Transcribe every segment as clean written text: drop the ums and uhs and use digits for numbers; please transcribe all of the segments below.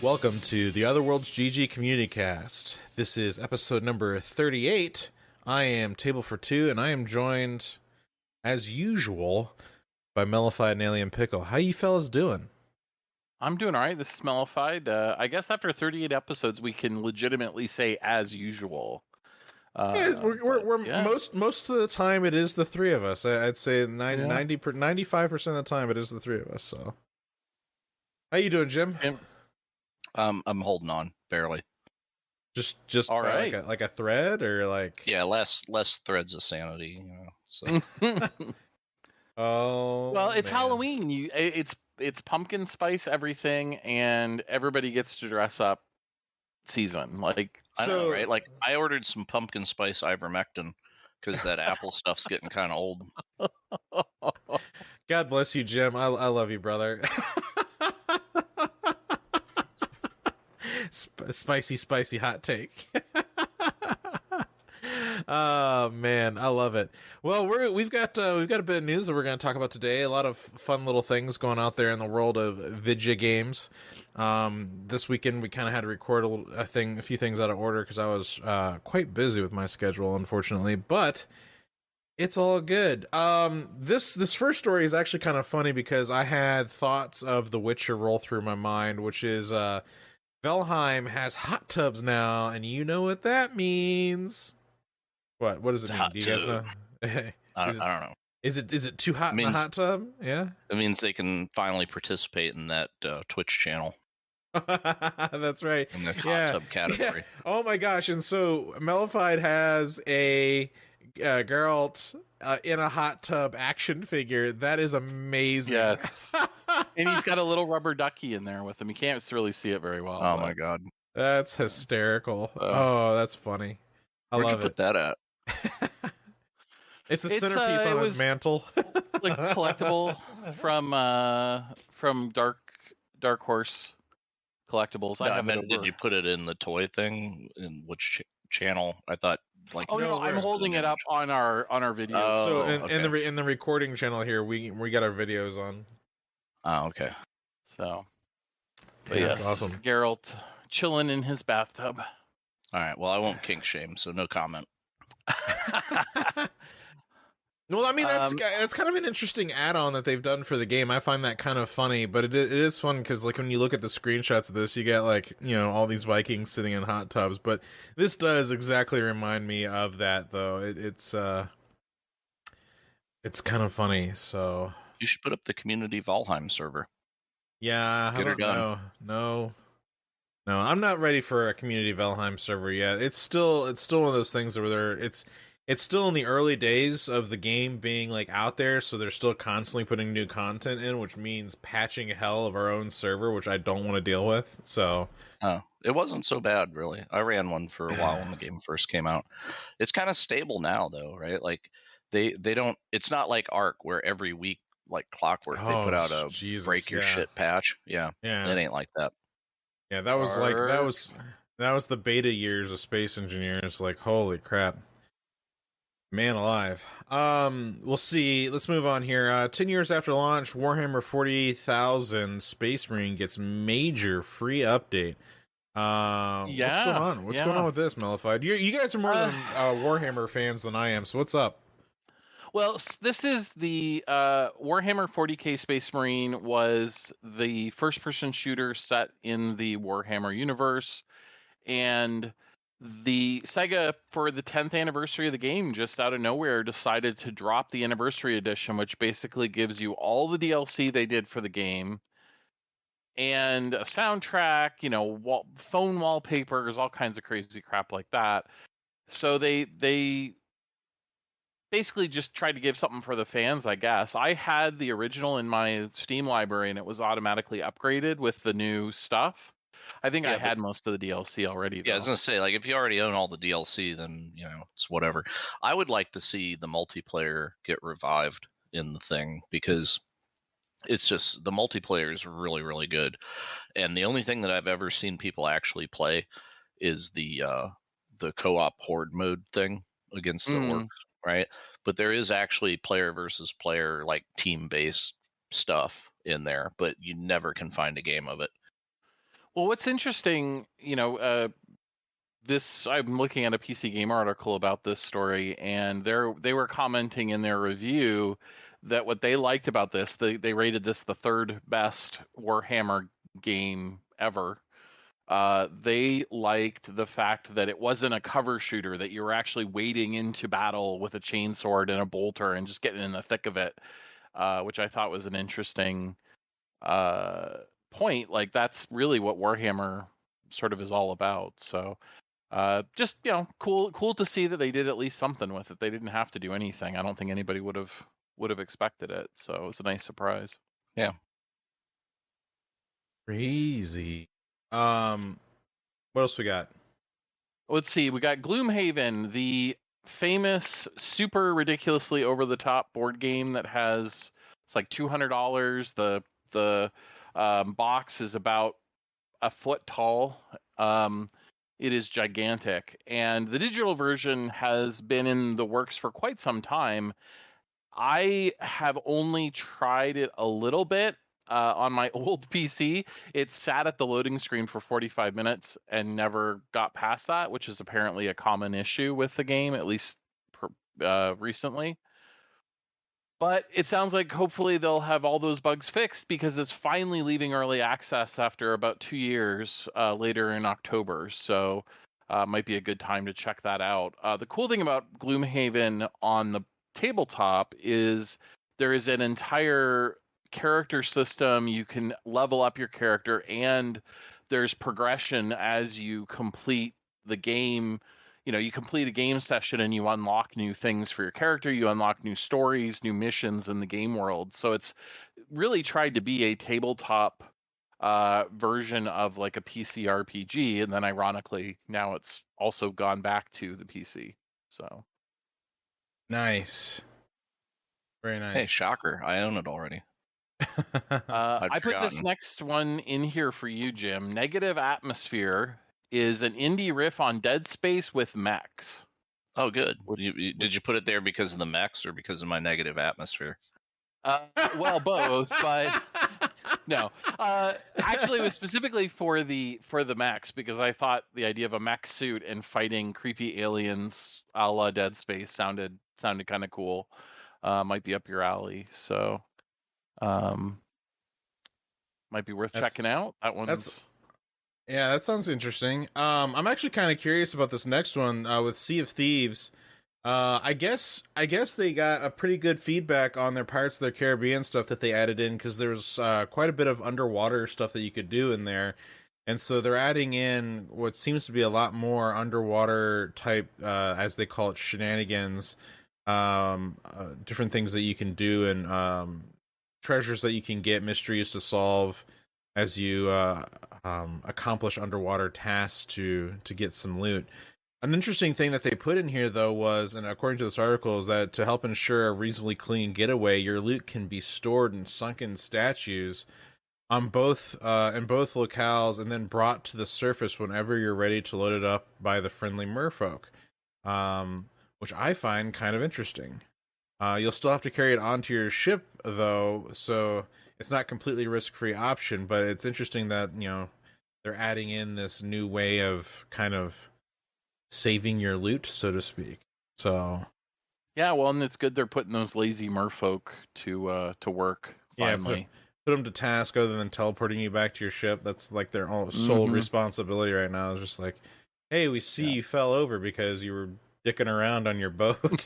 Welcome to the OtherWorldsGG Community Cast. This is episode number 38. I am Table for Two, and I am joined, as usual, by Mellified and Alien Pickle. How you fellas doing? I'm doing all right. This is Mellified. I guess after 38 episodes, we can legitimately say as usual. Most of the time it is the three of us. I'd say 95% of the time it is the three of us. So, how you doing, Jim? I'm holding on barely. Just all right. like a thread or like less threads of sanity. You know, so. Oh, well, it's man. Halloween. It's pumpkin spice everything, and everybody gets to dress up. Season I know, right? Like I ordered some pumpkin spice ivermectin because that apple stuff's getting kind of old. God bless you, Jim. I love you, brother. Spicy hot take. Oh man, I love it. Well, we've got a bit of news that we're going to talk about today. A lot of fun little things going out there in the world of video games. This weekend we kind of had to record a few things out of order because I was quite busy with my schedule, unfortunately. But it's all good. This first story is actually kind of funny because I had thoughts of The Witcher roll through my mind, which is Valheim has hot tubs now, and you know what that means. What does it mean? Do you guys know? I don't know. Is it too hot in the hot tub? Yeah. It means they can finally participate in that Twitch channel. That's right. In the hot tub category. Yeah. Oh my gosh! And so Mellified has a Geralt in a hot tub action figure. That is amazing. Yes. And he's got a little rubber ducky in there with him. You can't really see it very well. Oh my god. That's hysterical. Oh, that's funny. I Where'd love you put that at? It's a centerpiece on his mantle. Like collectible from Dark Horse Collectibles. No, I meant, did you put it in the toy thing? In which channel? I thought like. Oh no, I'm holding it up on our video. So in the recording channel here, we got our videos on. Oh, okay. So, but yeah, that's awesome. Geralt chilling in his bathtub. All right. Well, I won't kink shame, so no comment. Well, I mean, that's kind of an interesting add-on that they've done for the game. I find that kind of funny, but it is fun because, like, when you look at the screenshots of this, you get, like, you know, all these Vikings sitting in hot tubs. But this does exactly remind me of that, though. It's kind of funny. So you should put up the community Valheim server. Yeah, I don't know. No, I'm not ready for a community Valheim server yet. It's still one of those things where it's still in the early days of the game being like out there, so they're still constantly putting new content in, which means patching hell of our own server, which I don't want to deal with. So, it wasn't so bad, really. I ran one for a while when the game first came out. It's kind of stable now, though, right? Like they don't. It's not like Ark where every week, like clockwork, they put out a break your shit patch. Yeah, it ain't like that. Yeah, that was that was the beta years of Space Engineers. Like, holy crap. Man alive. We'll see. Let's move on here. 10 years after launch, Warhammer 40,000 Space Marine gets major free update. What's going on? What's going on with this, Mellified? You guys are more than Warhammer fans than I am, so what's up? Well, this is the Warhammer 40k Space Marine was the first-person shooter set in the Warhammer universe, and the Sega, for the 10th anniversary of the game, just out of nowhere decided to drop the anniversary edition, which basically gives you all the DLC they did for the game and a soundtrack, you know, phone wallpapers, all kinds of crazy crap like that. So they basically just tried to give something for the fans, I guess. I had the original in my Steam library, and it was automatically upgraded with the new stuff. I think I had most of the DLC already, though. Yeah, I was going to say, like, if you already own all the DLC, then, you know, it's whatever. I would like to see the multiplayer get revived in the thing, because it's just, the multiplayer is really, really good. And the only thing that I've ever seen people actually play is the co-op horde mode thing against the orcs, right? But there is actually player versus player, like, team-based stuff in there, but you never can find a game of it. Well, what's interesting, this I'm looking at a PC Game article about this story, and they were commenting in their review that what they liked about this, they rated this the third best Warhammer game ever. They liked the fact that it wasn't a cover shooter, that you were actually wading into battle with a chainsword and a bolter and just getting in the thick of it, which I thought was an interesting point. Like, that's really what Warhammer sort of is all about. So just, cool to see that they did at least something with it. They didn't have to do anything. I don't think anybody would have expected it. So it was a nice surprise. Yeah. Crazy. What else we got? Let's see. We got Gloomhaven, the famous, super ridiculously over the top board game that has, it's like $200. The box is about a foot tall. It is gigantic, and the digital version has been in the works for quite some time. I have only tried it a little bit on my old PC. It sat at the loading screen for 45 minutes and never got past that, which is apparently a common issue with the game, at least recently. But it sounds like hopefully they'll have all those bugs fixed, because it's finally leaving early access after about 2 years later in October. So might be a good time to check that out. The cool thing about Gloomhaven on the tabletop is there is an entire character system. You can level up your character, and there's progression as you complete the game. You complete a game session and you unlock new things for your character. You unlock new stories, new missions in the game world. So it's really tried to be a tabletop version of like a PC RPG. And then ironically, now it's also gone back to the PC. So Very nice. Hey, shocker. I own it already. I put this next one in here for you, Jim. Negative Atmosphere is an indie riff on Dead Space with mechs. Oh, good. Did you put it there because of the mechs or because of my negative atmosphere? Well, both, but no. Actually, it was specifically for the mechs, because I thought the idea of a mech suit and fighting creepy aliens a la Dead Space sounded kind of cool. Might be up your alley. So might be worth checking out. That one's... Yeah, that sounds interesting. I'm actually kind of curious about this next one with Sea of Thieves. I guess they got a pretty good feedback on their Pirates of the Caribbean stuff that they added in, because there was quite a bit of underwater stuff that you could do in there. And so they're adding in what seems to be a lot more underwater type, as they call it, shenanigans, different things that you can do, and treasures that you can get, mysteries to solve as you accomplish underwater tasks to get some loot. An interesting thing that they put in here, though, was, and according to this article, is that to help ensure a reasonably clean getaway, your loot can be stored in sunken statues on both in both locales, and then brought to the surface whenever you're ready to load it up by the friendly merfolk, which I find kind of interesting. You'll still have to carry it onto your ship, though, so it's not completely risk-free option, but it's interesting that, they're adding in this new way of kind of saving your loot, so to speak. So yeah, well, and it's good they're putting those lazy merfolk to work finally. Yeah, put them to task other than teleporting you back to your ship. That's like their sole responsibility right now. Is just like, hey, we see you fell over because you were dicking around on your boat.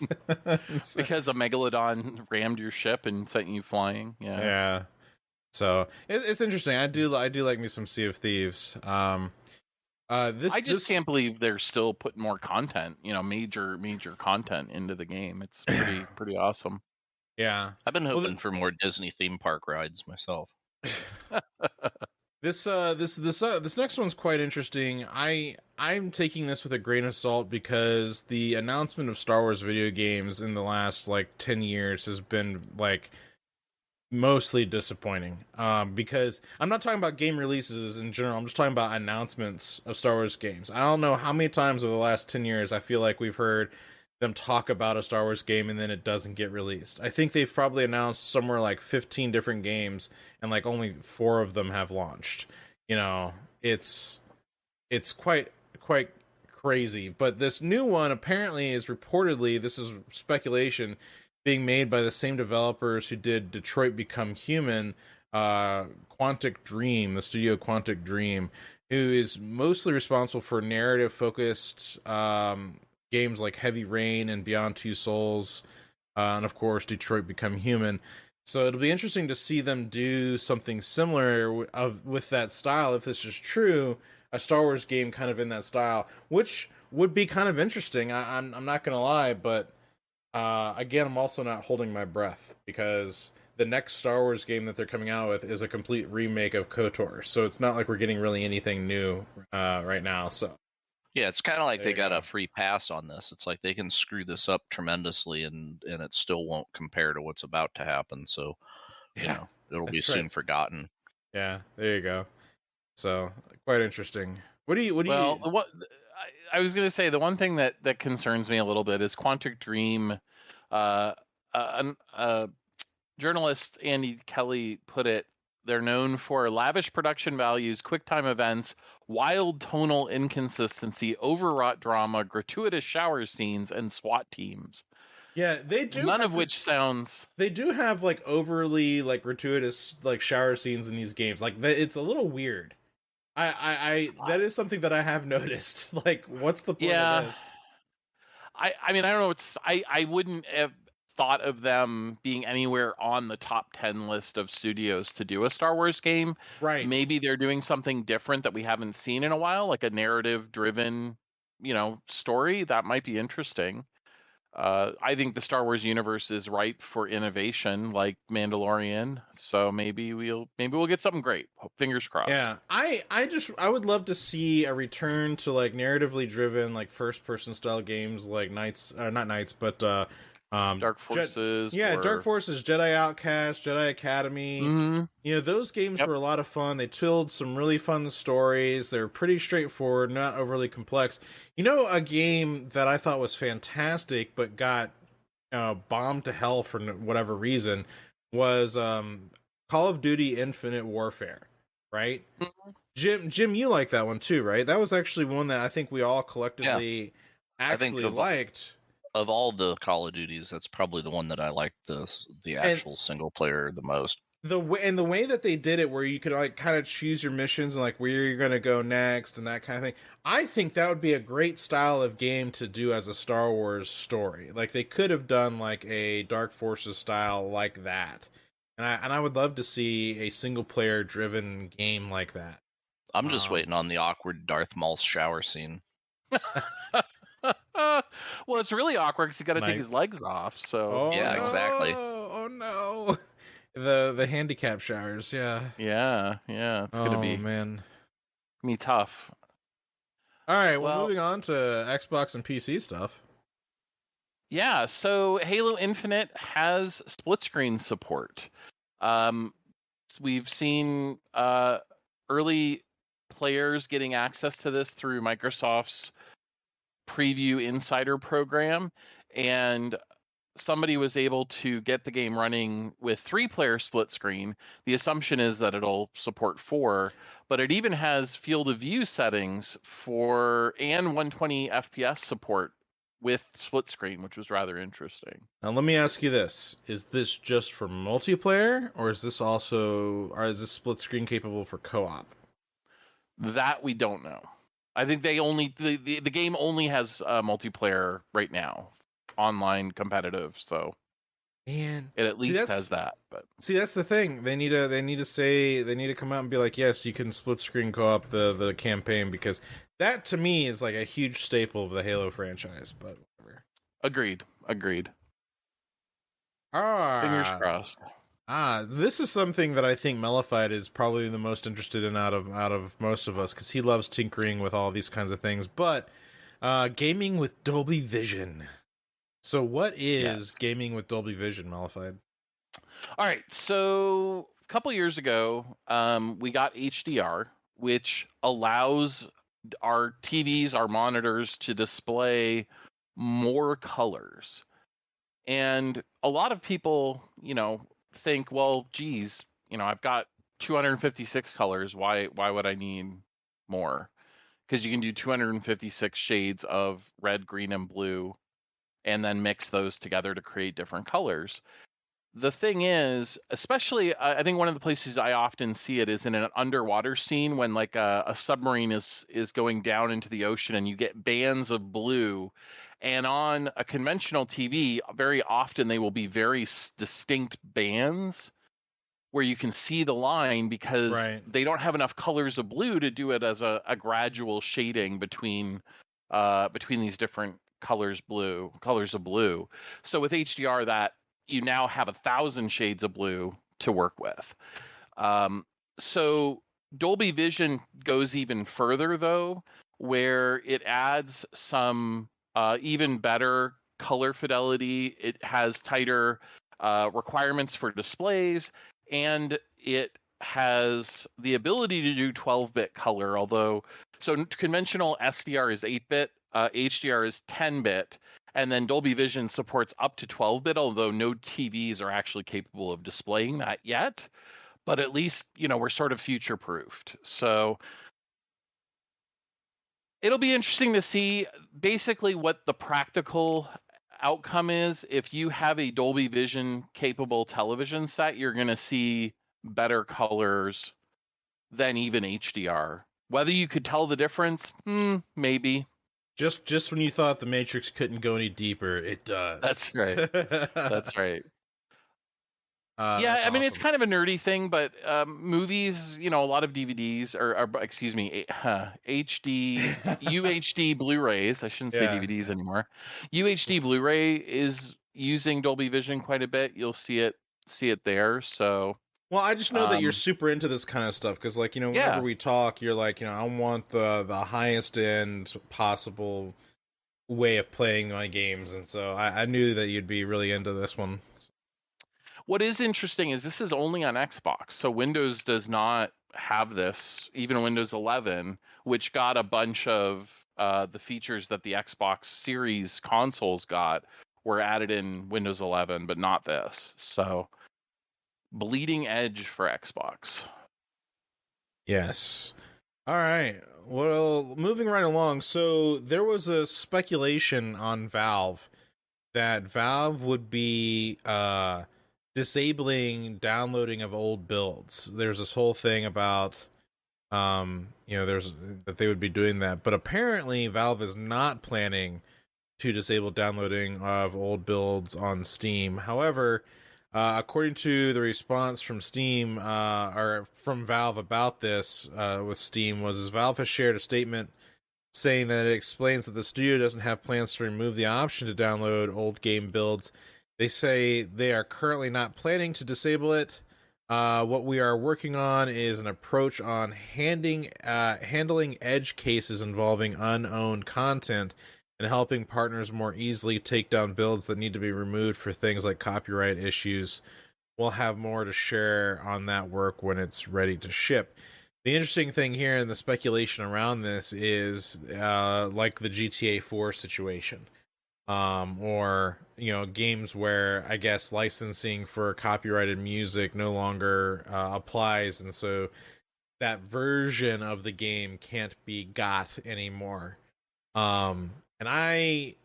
Because a megalodon rammed your ship and sent you flying. Yeah. So it's interesting. I do like me some Sea of Thieves. I just can't believe they're still putting more content, major content into the game. It's pretty awesome. Yeah, I've been hoping for more Disney theme park rides myself. This next one's quite interesting. I'm taking this with a grain of salt, because the announcement of Star Wars video games in the last 10 years has been mostly disappointing. Because I'm not talking about game releases in general. I'm just talking about announcements of Star Wars games. I don't know how many times over the last 10 years I feel like we've heard them talk about a Star Wars game and then it doesn't get released. I think they've probably announced somewhere 15 different games and only 4 of them have launched. it's quite crazy. But this new one apparently is reportedly, this is speculation, being made by the same developers who did Detroit Become Human, Quantic Dream, the studio Quantic Dream, who is mostly responsible for narrative focused games like Heavy Rain and Beyond Two Souls, and of course Detroit Become Human. So it'll be interesting to see them do something similar with that style, if this is true, a Star Wars game kind of in that style, which would be kind of interesting. I'm not going to lie, but again, I'm also not holding my breath, because the next Star Wars game that they're coming out with is a complete remake of KOTOR, so it's not like we're getting really anything new right now. So yeah, it's kind of like they got go. a free pass on this. It's like they can screw this up tremendously, and it still won't compare to what's about to happen. So, you know, it'll be soon forgotten. Yeah, there you go. So quite interesting. What do you? What I was going to say, the one thing that concerns me a little bit is Quantic Dream. Journalist Andy Kelly put it, they're known for lavish production values, quick time events, wild tonal inconsistency, overwrought drama, gratuitous shower scenes, and SWAT teams. Yeah, they do. None of which sounds. They do have like overly like gratuitous like shower scenes in these games. Like it's a little weird. I that is something that I have noticed. Like, what's the point of this? I mean, I don't know. I wouldn't have thought of them being anywhere on the top 10 list of studios to do a Star Wars game. Right. Maybe they're doing something different that we haven't seen in a while, like a narrative driven, story. That might be interesting. I think the Star Wars universe is ripe for innovation, like Mandalorian. So maybe we'll get something great. Fingers crossed. Yeah, I would love to see a return to like narratively driven, like first person style games, like not Knights, but Dark Forces. Dark Forces, Jedi Outcast, Jedi Academy. Mm-hmm. Those games were a lot of fun. They told some really fun stories. They're pretty straightforward, not overly complex. A game that I thought was fantastic, but got bombed to hell for whatever reason, was Call of Duty Infinite Warfare, right? Mm-hmm. Jim, you like that one too, right? That was actually one that I think we all collectively actually liked. Of all the Call of Duties, that's probably the one that I liked the actual single player the most. The way that they did it, where you could like kind of choose your missions and like where you're going to go next and that kind of thing. I think that would be a great style of game to do as a Star Wars story. Like they could have done like a Dark Forces style like that, and I would love to see a single player driven game like that. I'm just waiting on the awkward Darth Maul shower scene. Well, it's really awkward because he's got to take his legs off. So exactly. Oh no, the handicap showers. Yeah. It's gonna be tough. All right. Well, moving on to Xbox and PC stuff. Yeah. So Halo Infinite has split screen support. We've seen early players getting access to this through Microsoft's Preview Insider program, and somebody was able to get the game running with 3-player split screen. The assumption is that it'll support 4, but it even has field of view settings and 120 FPS support with split screen, which was rather interesting. Now let me ask you this: is this just for multiplayer, or is this split screen capable for co-op? That we don't know. I think the game only has multiplayer right now, online competitive. So, it at least has that. But see, that's the thing. They need to come out and be like, yes, you can split screen co-op the campaign, because that to me is like a huge staple of the Halo franchise. But whatever. Agreed. Fingers crossed. This is something that I think Mellified is probably the most interested in out of most of us, because he loves tinkering with all these kinds of things. But gaming with Dolby Vision. So what is gaming with Dolby Vision, Mellified? All right. So a couple years ago, we got HDR, which allows our TVs, our monitors, to display more colors. And a lot of people, think, well, geez, I've got 256 colors. Why would I need more, because you can do 256 shades of red, green, and blue, and then mix those together to create different colors. The thing is, especially, I think one of the places I often see it is in an underwater scene when like a submarine is going down into the ocean and you get bands of blue. And on a conventional TV, very often they will be very distinct bands where you can see the line, because Right. they don't have enough colors of blue to do it as a gradual shading between these different colors of blue. So with HDR, that you now have 1,000 shades of blue to work with. So Dolby Vision goes even further, though, where it adds some even better color fidelity. It has tighter requirements for displays, and it has the ability to do 12-bit color, although so conventional SDR is 8-bit, HDR is 10-bit, and then Dolby Vision supports up to 12-bit, although no TVs are actually capable of displaying that yet. But at least, we're sort of future-proofed. So it'll be interesting to see basically what the practical outcome is. If you have a Dolby Vision capable television set, you're going to see better colors than even HDR. Whether you could tell the difference, maybe. Just when you thought the Matrix couldn't go any deeper, it does. That's right. That's right. Yeah, that's I mean, it's awesome. kind of a nerdy thing, but movies, a lot of DVDs or excuse me, HD, UHD Blu-rays. I shouldn't say Yeah. DVDs anymore. UHD Blu-ray is using Dolby Vision quite a bit. You'll see it there. So, Well, I just know that you're super into this kind of stuff because, like, whenever Yeah. we talk, you're like, I want the highest end possible way of playing my games, and so I knew that you'd be really into this one. What is interesting is this is only on Xbox, so Windows does not have this. Even Windows 11, which got a bunch of the features that the Xbox Series consoles got, were added in Windows 11, but not this. So, bleeding edge for Xbox. Yes. All right. Well, moving right along. So there was a speculation on Valve that Valve would be disabling downloading of old builds. There's this whole thing about there's that they would be doing that, but apparently Valve is not planning to disable downloading of old builds on Steam. However, according to the response from Steam or from Valve about this with Steam, was Valve has shared a statement saying that it explains that the studio doesn't have plans to remove the option to download old game builds. They say they are currently not planning to disable it. What we are working on is an approach on handling edge cases involving unowned content and helping partners more easily take down builds that need to be removed for things like copyright issues. We'll have more to share on that work when it's ready to ship. The interesting thing here and the speculation around this is like the GTA 4 situation. Or games where I guess licensing for copyrighted music no longer applies, and so that version of the game can't be got anymore. And I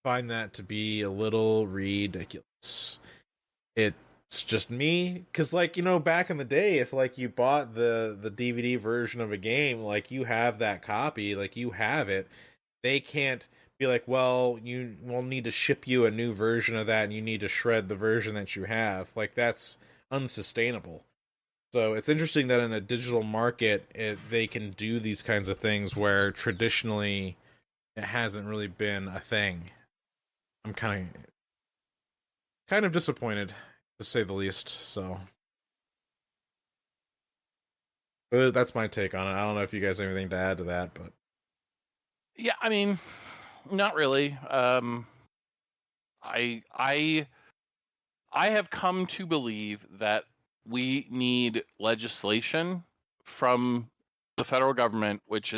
find that to be a little ridiculous. It's just me, because back in the day, if you bought the DVD version of a game, you have that copy, you have it. They can't be like, well, we'll need to ship you a new version of that, and you need to shred the version that you have. That's unsustainable. So it's interesting that in a digital market, they can do these kinds of things where traditionally it hasn't really been a thing. I'm kind of disappointed, to say the least. So, but that's my take on it. I don't know if you guys have anything to add to that, but Yeah, I mean, not really. I have come to believe that we need legislation from the federal government, which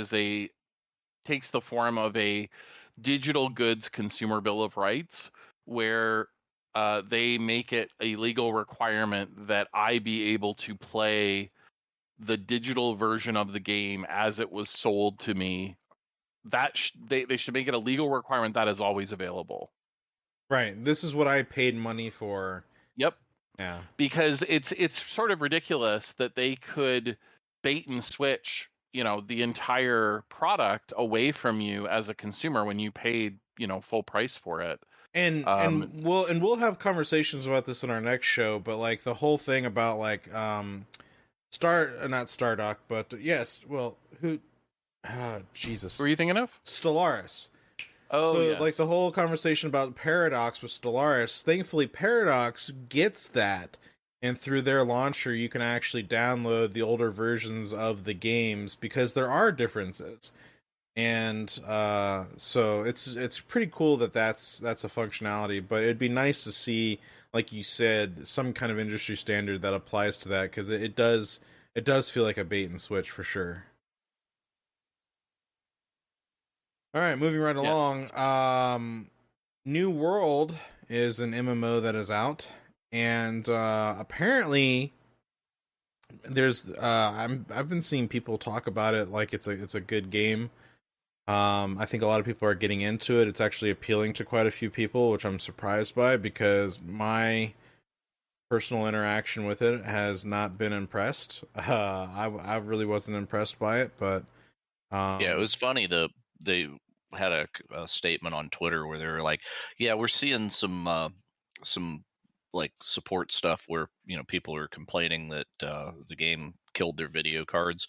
takes the form of a digital goods consumer bill of rights, where they make it a legal requirement that I be able to play the digital version of the game as it was sold to me, that they should make it a legal requirement that is always available. Right. This is what I paid money for. Yep. Yeah. Because it's sort of ridiculous that they could bait and switch, the entire product away from you as a consumer when you paid, full price for it. And we'll have conversations about this in our next show, but like the whole thing about like not Stardock, but yes, well, Jesus. Who are you thinking of? Stellaris. Oh, so yes. like the whole conversation about Paradox with Stellaris, thankfully Paradox gets that, and through their launcher you can actually download the older versions of the games because there are differences. And so it's pretty cool that that's a functionality, but it'd be nice to see, like you said, some kind of industry standard that applies to that, because it does feel like a bait and switch for sure. All right, moving right along. New World is an MMO that is out, and apparently there's I've been seeing people talk about it like it's a good game. I think a lot of people are getting into it. It's actually appealing to quite a few people, which I'm surprised by, because my personal interaction with it has not been impressed. I really wasn't impressed by it, but yeah, it was funny. They had a statement on Twitter where they were like, "Yeah, we're seeing some like support stuff where people are complaining that the game killed their video cards."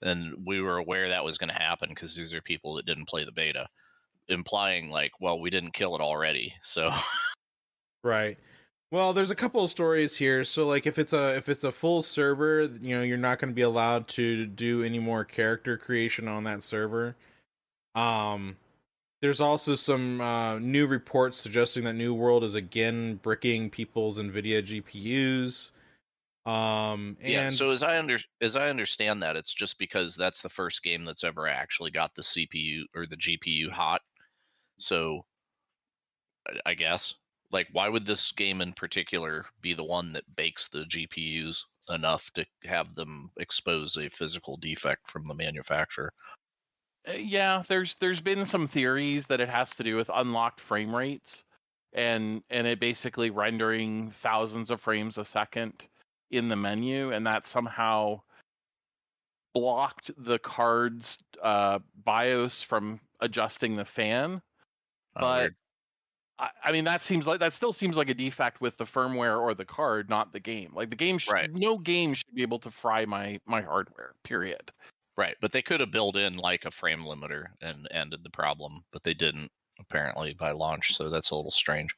And we were aware that was going to happen because these are people that didn't play the beta, implying like, well, we didn't kill it already. So, right. Well, there's a couple of stories here. So, like, if it's a full server, you're not going to be allowed to do any more character creation on that server. There's also some new reports suggesting that New World is again bricking people's NVIDIA GPUs. Yeah, so as I understand that, it's just because that's the first game that's ever actually got the CPU or the GPU hot. So I guess, like, why would this game in particular be the one that bakes the GPUs enough to have them expose a physical defect from the manufacturer? Yeah, there's been some theories that it has to do with unlocked frame rates and it basically rendering thousands of frames a second in the menu, and that somehow blocked the card's BIOS from adjusting the fan. But I mean, that still seems like a defect with the firmware or the card, not the game. Like the game, no game should be able to fry my hardware. Period. Right, but they could have built in like a frame limiter and ended the problem, but they didn't apparently by launch. So that's a little strange.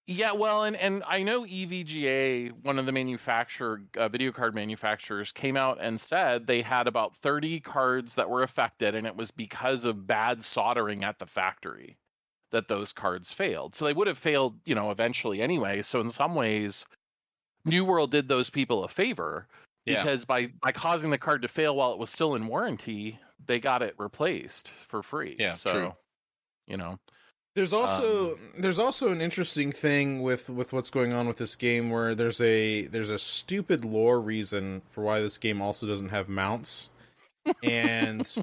Yeah, well, and I know EVGA, one of the video card manufacturers, came out and said they had about 30 cards that were affected, and it was because of bad soldering at the factory that those cards failed. So they would have failed, eventually anyway. So in some ways, New World did those people a favor, because by causing the card to fail while it was still in warranty, they got it replaced for free. Yeah, so, true. There's also an interesting thing with what's going on with this game, where there's a stupid lore reason for why this game also doesn't have mounts. And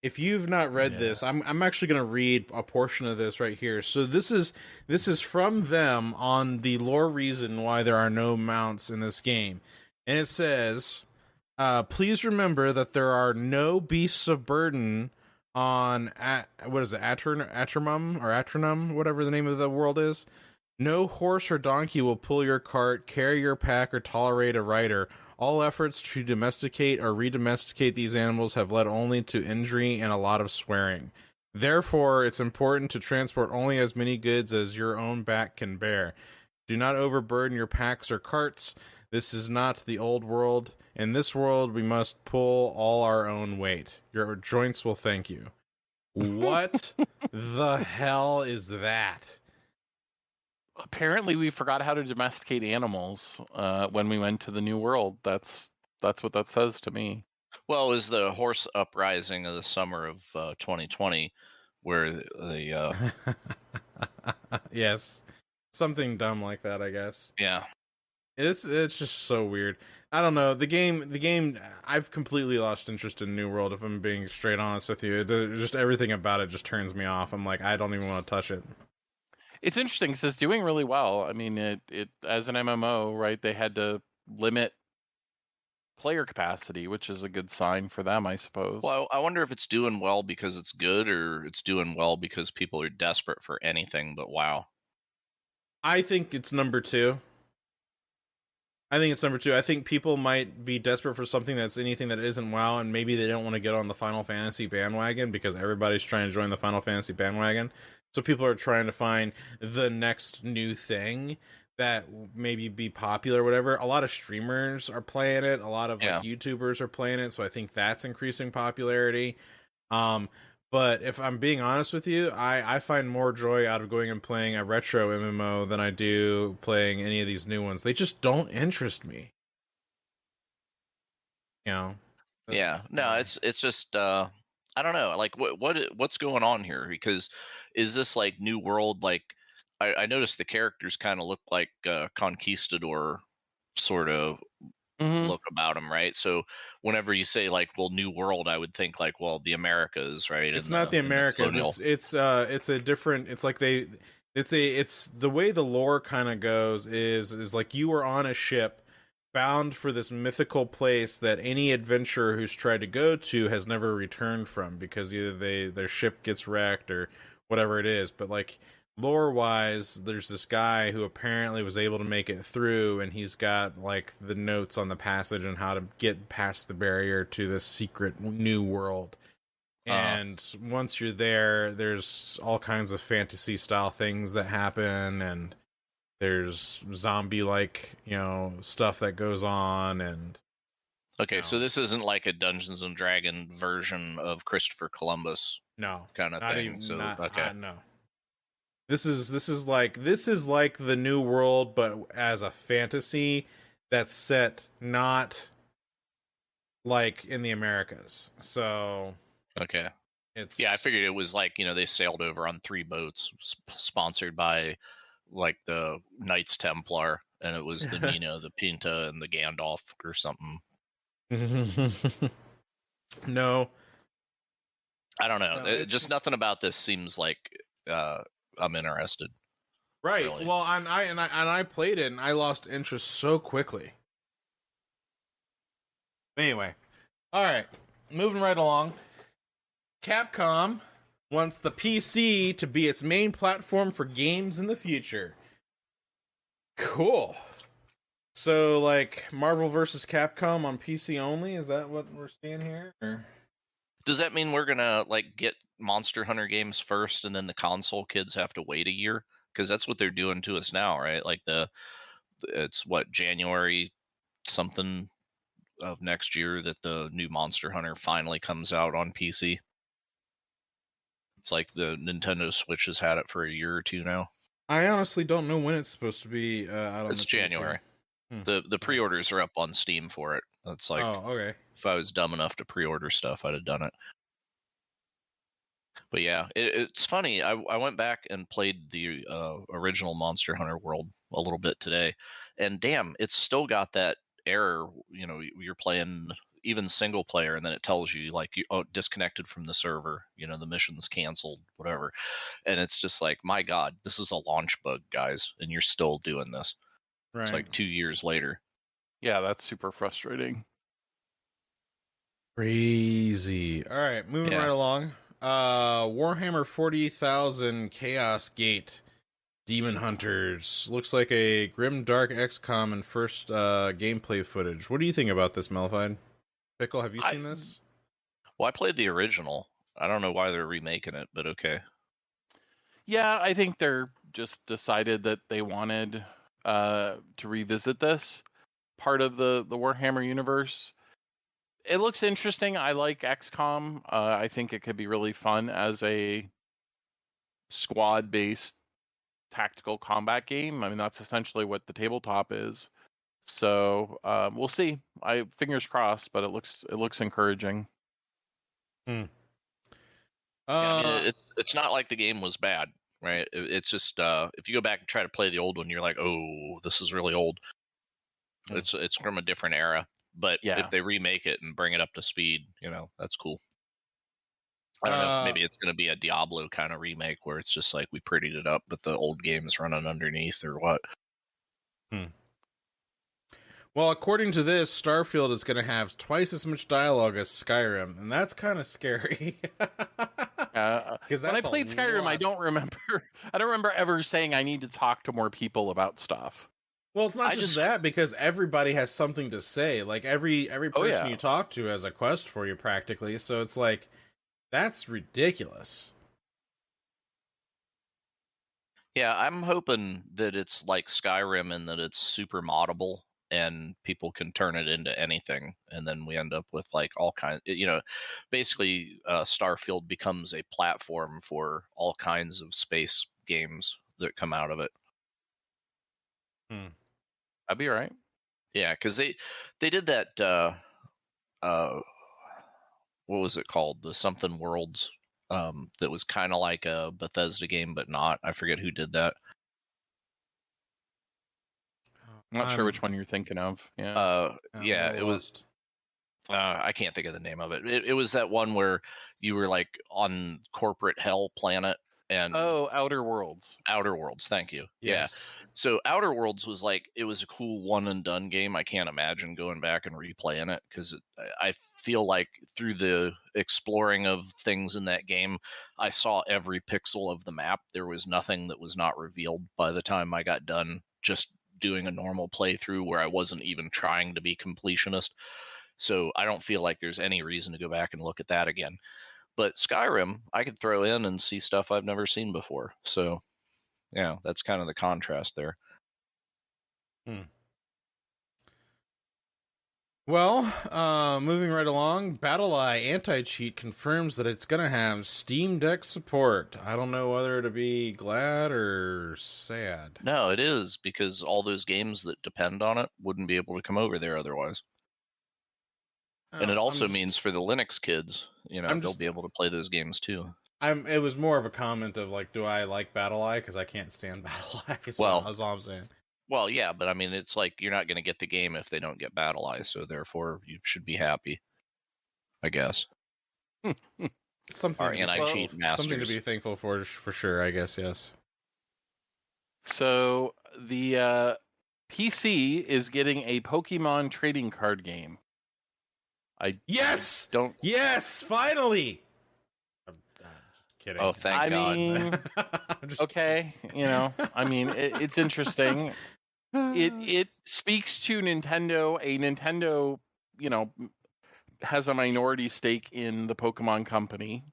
if you've not read this, I'm actually going to read a portion of this right here. So this is from them on the lore reason why there are no mounts in this game. And it says, please remember that there are no beasts of burden on Atronum, whatever the name of the world is. No horse or donkey will pull your cart, carry your pack, or tolerate a rider. All efforts to domesticate or redomesticate these animals have led only to injury and a lot of swearing. Therefore, it's important to transport only as many goods as your own back can bear. Do not overburden your packs or carts. This is not the old world. In this world, we must pull all our own weight. Your joints will thank you. What the hell is that? Apparently, we forgot how to domesticate animals when we went to the New World. That's what that says to me. Well, it was the horse uprising of the summer of 2020, where the yes, something dumb like that, I guess. Yeah. It's just so weird. I don't know. The game. I've completely lost interest in New World. If I'm being straight honest with you, just everything about it just turns me off. I'm like, I don't even want to touch it. It's interesting because it's doing really well. I mean, it as an MMO, right? They had to limit player capacity, which is a good sign for them, I suppose. Well, I wonder if it's doing well because it's good, or it's doing well because people are desperate for anything but WoW. I think it's number two. I think people might be desperate for something that's anything that isn't WoW, and maybe they don't want to get on the Final Fantasy bandwagon because everybody's trying to join the Final Fantasy bandwagon. So people are trying to find the next new thing that maybe be popular or whatever. A lot of streamers are playing it. A lot of like YouTubers are playing it. So I think that's increasing popularity. But if I'm being honest with you, I find more joy out of going and playing a retro MMO than I do playing any of these new ones. They just don't interest me. You know? Yeah. No, it's just I don't know. Like what's going on here? Because is this like New World? Like I noticed the characters kind of look like conquistador sort of look about them, right? So whenever you say like, well, New World, I would think like, well, the Americas, right? It's not the Americas. It's a different. It's like it's the way the lore kind of goes is like you were on a ship bound for this mythical place that any adventurer who's tried to go to has never returned from because either their ship gets wrecked or whatever it is. But like lore wise, there's this guy who apparently was able to make it through, and he's got like the notes on the passage and how to get past the barrier to this secret new world. And once you're there, there's all kinds of fantasy style things that happen, and there's zombie like, stuff that goes on. And okay, so this isn't like a Dungeons and Dragon version of Christopher Columbus, kind of thing. No. This is like the New World, but as a fantasy that's set not like in the Americas. So okay, I figured it was like they sailed over on 3 boats sponsored by like the Knights Templar, and it was the Nina, the Pinta, and the Gandalf or something. No, I don't know. Just nothing about this seems like I'm interested. Right. Really. Well, I played it and I lost interest so quickly. Anyway, all right, moving right along. Capcom wants the PC to be its main platform for games in the future. Cool. So, like, Marvel vs. Capcom on PC only? Is that what we're seeing here? Or? Does that mean we're gonna like get Monster Hunter games first, and then the console kids have to wait a year? Because that's what they're doing to us now, right? Like it's what, January something of next year that the new Monster Hunter finally comes out on PC. It's like the Nintendo Switch has had it for a year or two now. I honestly don't know when it's supposed to be out on It's the January. The pre-orders are up on Steam for it. It's like, oh, okay. If I was dumb enough to pre-order stuff, I'd have done it. But yeah, it's funny. I went back and played the original Monster Hunter World a little bit today, and damn, it's still got that error. You're playing even single player, and then it tells you like disconnected from the server. The mission's canceled, whatever. And it's just like, my God, this is a launch bug, guys, and you're still doing this. Right. It's like 2 years later. Yeah, that's super frustrating. Crazy. All right, moving right along. Warhammer 40,000 Chaos Gate Demon Hunters looks like a grim dark XCOM and first gameplay footage. What do you think about this, Melified? Pickle, have you seen this? Well, I played the original. I don't know why they're remaking it, but okay. Yeah, I think they're just decided that they wanted to revisit this part of the Warhammer universe. It looks interesting. I like XCOM. I think it could be really fun as a squad-based tactical combat game. I mean, that's essentially what the tabletop is. So we'll see. Fingers crossed, but it looks encouraging. Yeah, I mean, it's not like the game was bad, right? It's just if you go back and try to play the old one, you're like, oh, this is really old. It's from a different era. But Yeah. if they remake it and bring it up to speed, that's cool. I don't know if maybe it's going to be a Diablo kind of remake where it's just like we prettied it up, but the old game is running underneath or what. Well, according to this, Starfield is going to have twice as much dialogue as Skyrim, and that's kind of scary. When I played Skyrim, I don't remember ever saying I need to talk to more people about stuff. Well, it's not just that, because everybody has something to say. Like every person you talk to has a quest for you practically. So it's like, that's ridiculous. Yeah, I'm hoping that it's like Skyrim and that it's super moddable and people can turn it into anything. And then we end up with like all kinds, basically Starfield becomes a platform for all kinds of space games that come out of it. That'd be right. Yeah, because they did that. What was it called? The something Worlds. That was kind of like a Bethesda game, but not. I forget who did that. I'm not sure which one you're thinking of. Yeah, it was. I can't think of the name of it. It was that one where you were like on corporate hell planet. And Outer Worlds. Outer Worlds, thank you. Yes. Yeah. So Outer Worlds was like, it was a cool one and done game. I can't imagine going back and replaying it because I feel like through the exploring of things in that game, I saw every pixel of the map. There was nothing that was not revealed by the time I got done just doing a normal playthrough where I wasn't even trying to be completionist. So I don't feel like there's any reason to go back and look at that again. But Skyrim, I could throw in and see stuff I've never seen before. So, yeah, that's kind of the contrast there. Well, moving right along, BattleEye Anti-Cheat confirms that it's going to have Steam Deck support. I don't know whether to be glad or sad. No, it is, because all those games that depend on it wouldn't be able to come over there otherwise. And it also means for the Linux kids, they'll be able to play those games too. It was more of a comment of like, do I like BattleEye? Because I can't stand BattleEye. That's all I'm saying. Well, yeah, but I mean, it's like you're not going to get the game if they don't get BattleEye, so therefore you should be happy, I guess. Something Our anti-cheat masters. Something to be thankful for sure, I guess, yes. So the PC is getting a Pokemon trading card game. Yes, finally. I'm kidding. Oh, thank God. Mean, okay, it's interesting. It speaks to Nintendo. Nintendo, has a minority stake in the Pokemon company.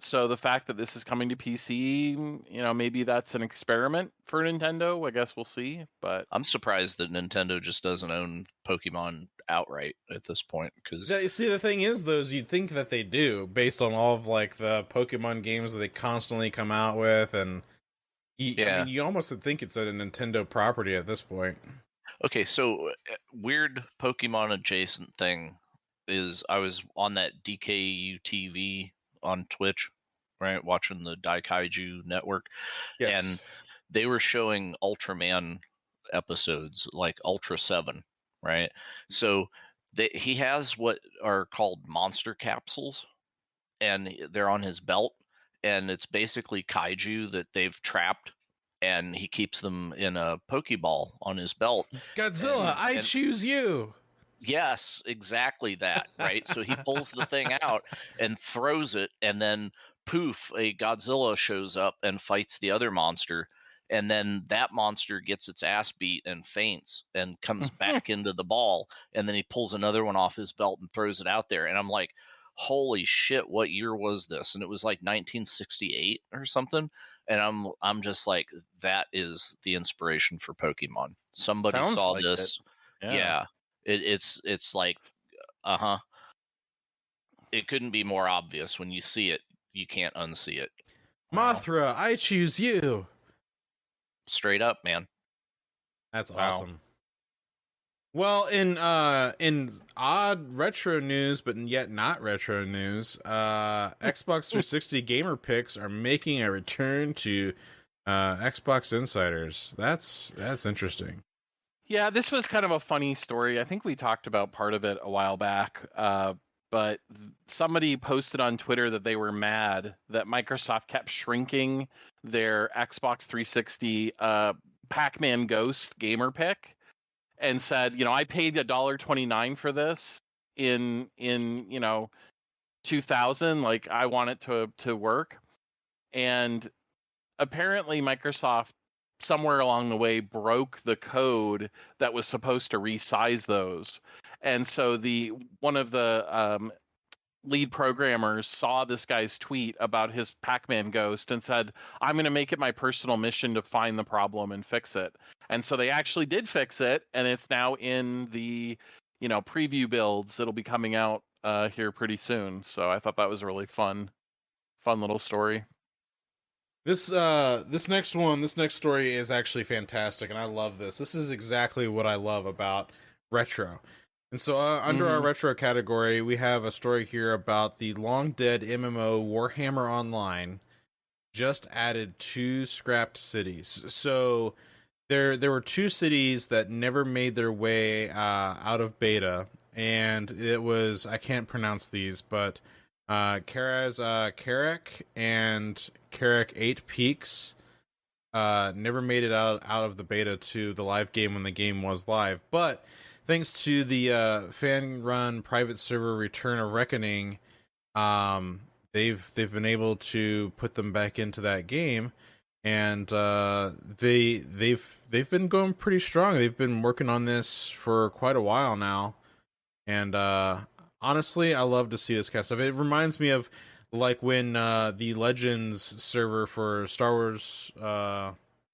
So the fact that this is coming to PC, maybe that's an experiment for Nintendo. I guess we'll see. But I'm surprised that Nintendo just doesn't own Pokemon outright at this point. Because see, the thing is, though, you'd think that they do, based on all of like the Pokemon games that they constantly come out with, and I mean, you almost would think it's a Nintendo property at this point. Okay, so weird Pokemon adjacent thing is I was on that DKU TV on Twitch, right, watching the Daikaiju network. Yes. And they were showing Ultraman episodes, like Ultra 7, right? So he has what are called monster capsules, and they're on his belt, and it's basically kaiju that they've trapped, and he keeps them in a Pokeball on his belt. Godzilla, I choose you. Yes, exactly that, right? So he pulls the thing out and throws it, and then poof, a Godzilla shows up and fights the other monster, and then that monster gets its ass beat and faints and comes back into the ball, and then he pulls another one off his belt and throws it out there. And I'm like, holy shit, what year was this? And it was like 1968 or something. And I'm just like, that is the inspiration for Pokemon. Somebody saw like this. Yeah. It's like, it couldn't be more obvious. When you see it, you can't unsee it. Mothra, I choose you. Straight up, man. That's awesome. Well, in odd retro news, but yet not retro news, Xbox 360 gamer picks are making a return to Xbox Insiders. That's interesting. Yeah, this was kind of a funny story. I think we talked about part of it a while back, but somebody posted on Twitter that they were mad that Microsoft kept shrinking their Xbox 360 Pac-Man Ghost gamer pick, and said, I paid $1.29 for this in 2000. Like, I want it to work, and apparently Microsoft somewhere along the way broke the code that was supposed to resize those. And so one of the lead programmers saw this guy's tweet about his Pac-Man Ghost and said, I'm going to make it my personal mission to find the problem and fix it. And so they actually did fix it, and it's now in the preview builds. It'll be coming out here pretty soon. So I thought that was a really fun little story. This next story is actually fantastic, and I love this. This is exactly what I love about retro. And so under our retro category, we have a story here about the long-dead MMO Warhammer Online just added 2 scrapped cities. So there were 2 cities that never made their way out of beta, and it was, I can't pronounce these, but Carrack and Carrack 8 Peaks never made it out of the beta to the live game when the game was live. But thanks to the fan-run private server Return of Reckoning, they've been able to put them back into that game, and they've been going pretty strong. They've been working on this for quite a while now, and honestly, I love to see this kind of stuff. It reminds me of like when the Legends server for Star Wars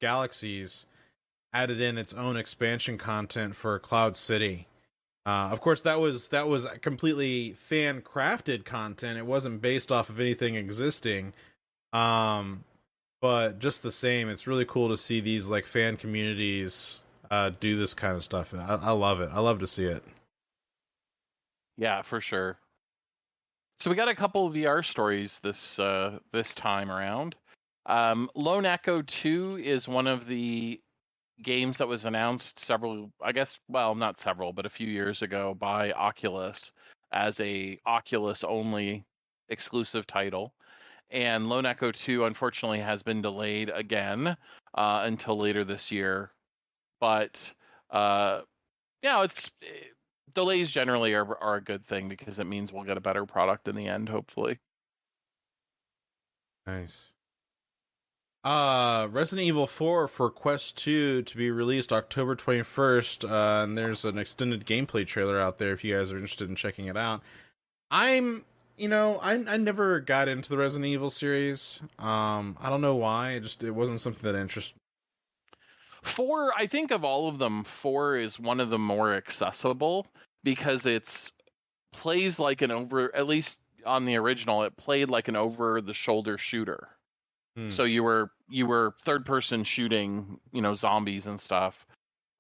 Galaxies added in its own expansion content for Cloud City. Of course, that was completely fan crafted content. It wasn't based off of anything existing. But just the same, it's really cool to see these like fan communities do this kind of stuff. I love it. I love to see it. Yeah, for sure. So we got a couple of VR stories this time around. Lone Echo 2 is one of the games that was announced not several, but a few years ago by Oculus as a Oculus only exclusive title. And Lone Echo 2 unfortunately has been delayed again until later this year. But delays generally are a good thing because it means we'll get a better product in the end, hopefully. Nice. Resident Evil 4 for Quest 2 to be released October 21st. And there's an extended gameplay trailer out there if you guys are interested in checking it out. I never got into the Resident Evil series. I don't know why. It wasn't something that interested me. 4, I think of all of them, 4 is one of the more accessible because plays like at least on the original, it played like an over-the-shoulder shooter. So you were third person shooting, zombies and stuff.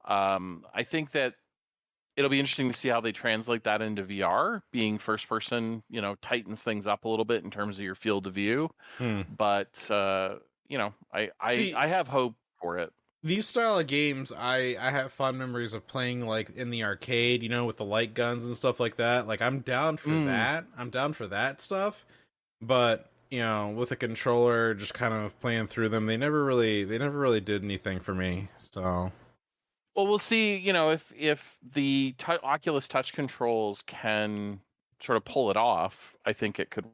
I think that it'll be interesting to see how they translate that into VR. Being first person, tightens things up a little bit in terms of your field of view. But I have hope for it. These style of games, I have fond memories of playing like in the arcade, with the light guns and stuff like that. Like I'm down for that. I'm down for that stuff. But with a controller, just kind of playing through them, they never really did anything for me. So, well, we'll see. If the Oculus Touch controls can sort of pull it off, I think it could.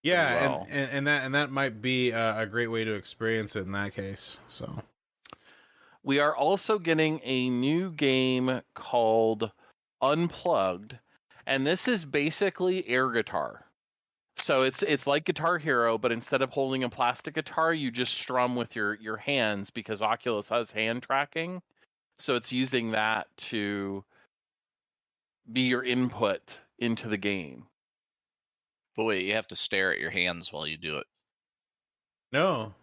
Yeah, well. and that might be a great way to experience it in that case. So, we are also getting a new game called Unplugged, and this is basically air guitar. So it's like Guitar Hero, but instead of holding a plastic guitar, you just strum with your hands because Oculus has hand tracking. So it's using that to be your input into the game. But wait, you have to stare at your hands while you do it. No,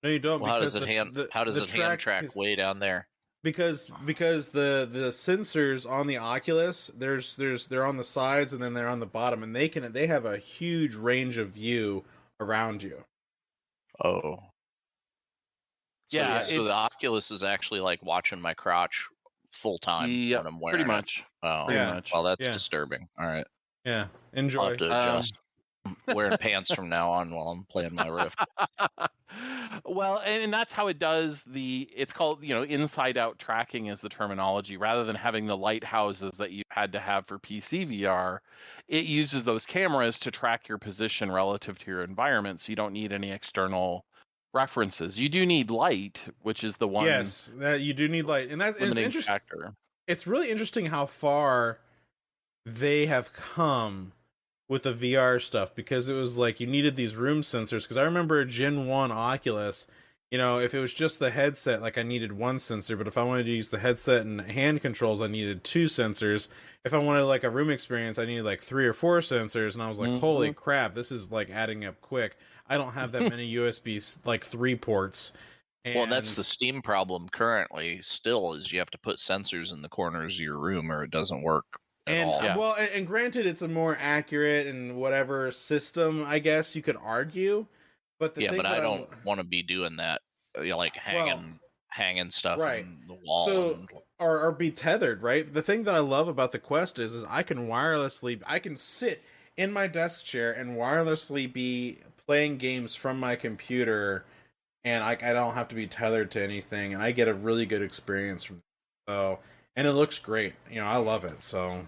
you don't. Well, how does it hand track way down there? Because the sensors on the Oculus, they're on the sides and then they're on the bottom, and they have a huge range of view around you. Oh. So, Yeah, so the Oculus is actually like watching my crotch full time when I'm wearing pretty much. it. Oh, Pretty Yeah. much. well, that's disturbing. All right, Yeah, I'll enjoy. have to adjust. Wearing pants from now on while I'm playing my Rift. Well, and that's how it does it's called, inside out tracking is the terminology. Rather than having the lighthouses that you had to have for PC VR, it uses those cameras to track your position relative to your environment, so you don't need any external references. You do need light, which is the one Yes, that you do need light, and that's limiting interesting. factor. It's really interesting how far they have come with the VR stuff, because it was like you needed these room sensors. Because I remember Gen 1 Oculus, if it was just the headset, like I needed one sensor, but if I wanted to use the headset and hand controls, I needed two sensors. If I wanted like a room experience, I needed like 3 or 4 sensors, and I was like, holy crap, this is like adding up quick. I don't have that many USB like 3 ports. Well, that's the Steam problem currently still, is you have to put sensors in the corners of your room or it doesn't work. Well, and granted, it's a more accurate and whatever system, I guess you could argue. But the thing but I don't want to be doing that, like hanging stuff on the wall. So, or be tethered, right? The thing that I love about the Quest is I can sit in my desk chair and wirelessly be playing games from my computer, and I don't have to be tethered to anything, and I get a really good experience from it. So, and it looks great. I love it. So.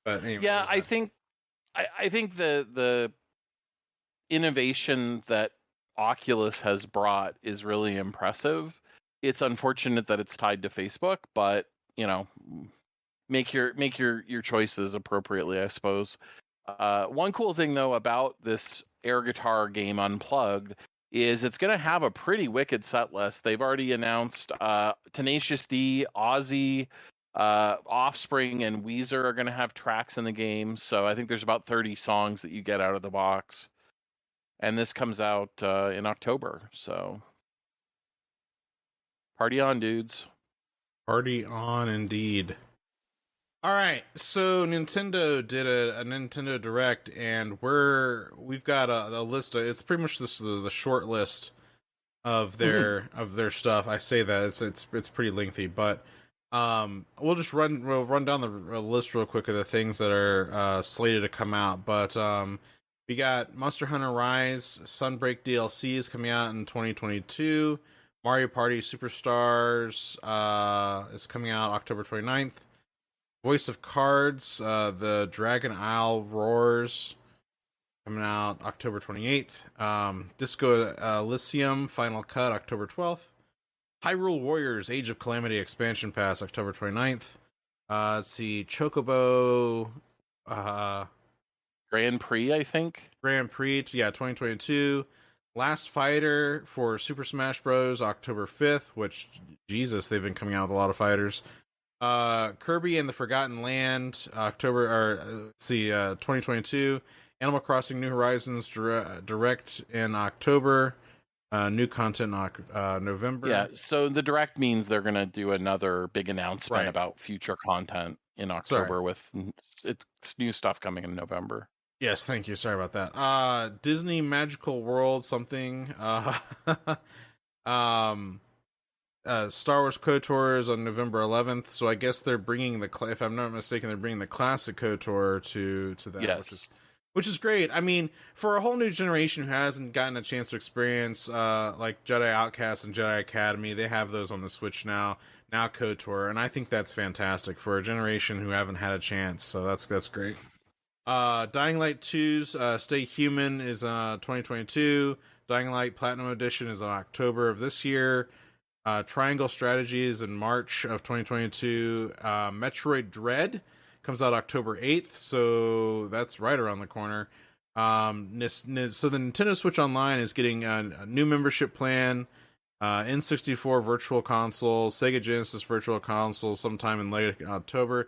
But anyway, yeah, I think the innovation that Oculus has brought is really impressive. It's unfortunate that it's tied to Facebook, but make your choices appropriately, I suppose. One cool thing though about this air guitar game Unplugged is it's going to have a pretty wicked set list. They've already announced Tenacious D, Ozzy, Offspring, and Weezer are going to have tracks in the game. So I think there's about 30 songs that you get out of the box. And this comes out in October. So party on, dudes. Party on indeed. All right, so Nintendo did a Nintendo Direct, and we've got a list. It's pretty much the short list of their stuff. I say that it's pretty lengthy, but we'll run down the list real quick of the things that are slated to come out. But we got Monster Hunter Rise Sunbreak DLC is coming out in 2022. Mario Party Superstars is coming out October 29th. Voice of Cards, the Dragon Isle Roars, coming out October 28th. Disco Elysium Final Cut, October 12th. Hyrule Warriors Age of Calamity Expansion Pass, October 29th. Let's see, Chocobo... Grand Prix, I think. Grand Prix, 2022. Last Fighter for Super Smash Bros. October 5th, which, Jesus, they've been coming out with a lot of fighters. Kirby and the Forgotten Land, 2022. Animal Crossing New Horizons Direct in October. New content November. Yeah, so the Direct means they're going to do another big announcement about future content in October with it's new stuff coming in November. Yes, thank you. Sorry about that. Disney Magical World something. Star Wars KOTOR is on November 11th, so I guess they're bringing if I'm not mistaken, they're bringing the classic KOTOR to that, yes. which is great. I mean, for a whole new generation who hasn't gotten a chance to experience like Jedi Outcast and Jedi Academy, they have those on the Switch now KOTOR, and I think that's fantastic for a generation who haven't had a chance. So that's great. Dying Light 2's Stay Human is 2022. Dying Light Platinum Edition is in October of this year. Triangle Strategies in March of 2022. Metroid Dread comes out October 8th, so that's right around the corner. So the Nintendo Switch Online is getting a new membership plan, N64 Virtual Console, Sega Genesis Virtual Console sometime in late October.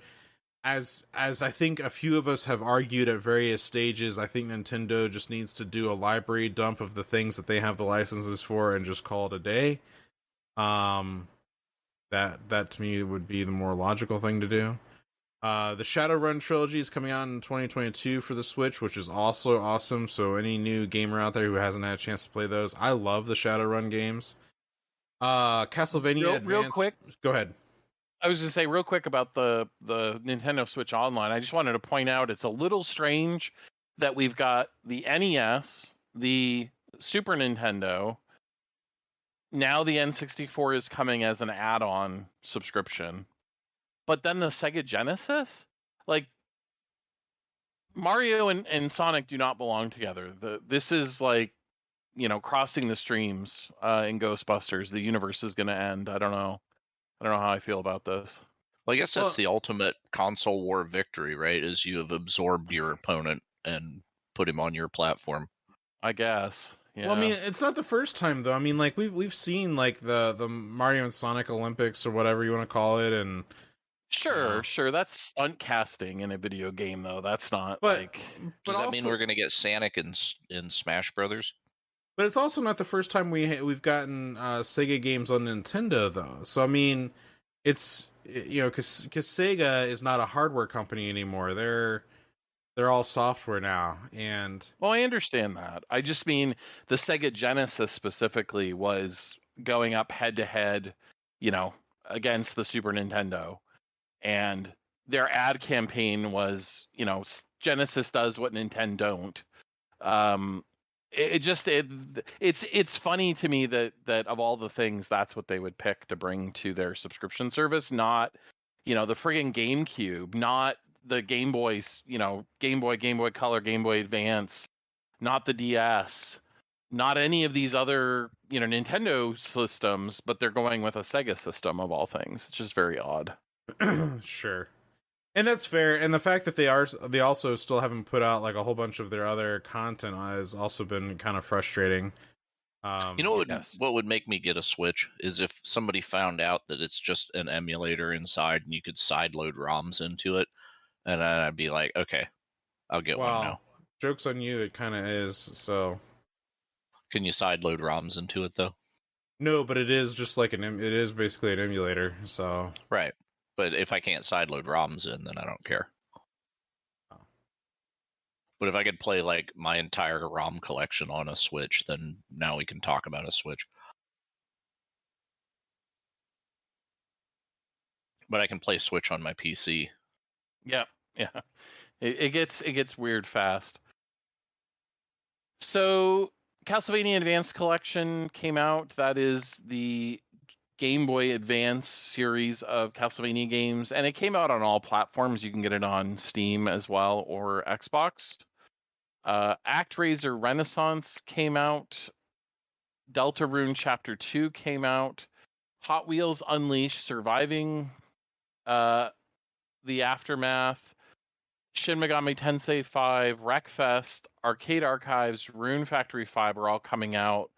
As I think a few of us have argued at various stages, I think Nintendo just needs to do a library dump of the things that they have the licenses for and just call it a day. That to me would be the more logical thing to do. The Shadowrun trilogy is coming out in 2022 for the Switch, which is also awesome. So any new gamer out there who hasn't had a chance to play those, I love the Shadowrun games. Castlevania Real Advance. quick. Go ahead. I was going to say real quick about the Nintendo Switch Online. I just wanted to point out it's a little strange that we've got the NES, the Super Nintendo. Now the N64 is coming as an add-on subscription. But then the Sega Genesis? Like, Mario and Sonic do not belong together. This is like, crossing the streams in Ghostbusters. The universe is going to end. I don't know how I feel about this. Well, I guess that's the ultimate console war victory, right? Is you have absorbed your opponent and put him on your platform. I guess. Yeah. Well, I mean, it's not the first time though. I mean, like we've seen like the Mario and Sonic Olympics or whatever you want to call it, and sure. That's stunt casting in a video game, though. That's not like. Does that mean we're going to get Sonic in Smash Brothers? But it's also not the first time we've gotten Sega games on Nintendo, though. So I mean, it's because Sega is not a hardware company anymore. They're all software now, and well, I understand that. I just mean the Sega Genesis specifically was going up head to head, against the Super Nintendo, and their ad campaign was, Genesis does what Nintendo don't. It's funny to me that of all the things, that's what they would pick to bring to their subscription service, not the friggin' GameCube, not the Game Boys, Game Boy Color, Game Boy Advance, not the DS, not any of these other Nintendo systems, but they're going with a Sega system of all things. It's just very odd. Sure. And that's fair, and the fact that they also still haven't put out like a whole bunch of their other content has also been kind of frustrating. What would make me get a Switch is if somebody found out that it's just an emulator inside and you could sideload ROMs into it, and then I'd be like, okay, I'll get one now. Joke's on you, it kind of is. So, can you sideload ROMs into it though? No, but it is just like it is basically an emulator. So right. But if I can't sideload ROMs in, then I don't care. Oh. But if I could play like my entire ROM collection on a Switch, then now we can talk about a Switch. But I can play Switch on my PC. Yeah. It gets weird fast. So Castlevania Advance Collection came out. That is the Game Boy Advance series of Castlevania games, and it came out on all platforms. You can get it on Steam as well or Xbox. ActRaiser Renaissance came out. Deltarune Chapter 2 came out. Hot Wheels Unleashed Surviving the Aftermath. Shin Megami Tensei 5, Wreckfest, Arcade Archives, Rune Factory 5 are all coming out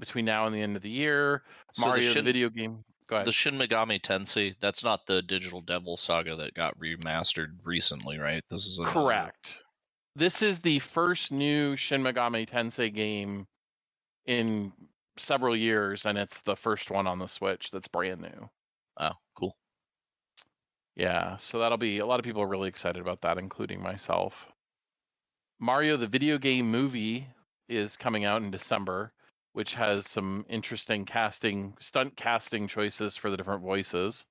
between now and the end of the year. So Mario, the video game. Go ahead. The Shin Megami Tensei, that's not the Digital Devil Saga that got remastered recently, right? This is correct. This is the first new Shin Megami Tensei game in several years, and it's the first one on the Switch that's brand new. Oh, cool. Yeah, so that'll be a lot of people are really excited about that, including myself. Mario, the video game movie, is coming out in December, which has some interesting stunt casting choices for the different voices.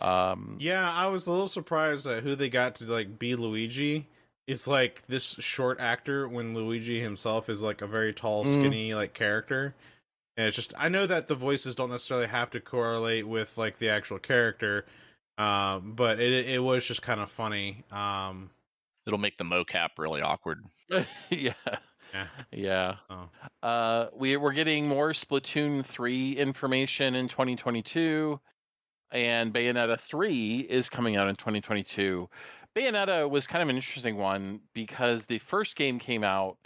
Yeah, I was a little surprised at who they got to like be Luigi. It's like this short actor when Luigi himself is like a very tall, skinny like character. And it's just, I know that the voices don't necessarily have to correlate with like the actual character, but it was just kind of funny. It'll make the mocap really awkward. Yeah. Oh. We're getting more Splatoon 3 information in 2022, and Bayonetta 3 is coming out in 2022. Bayonetta was kind of an interesting one because the first game came out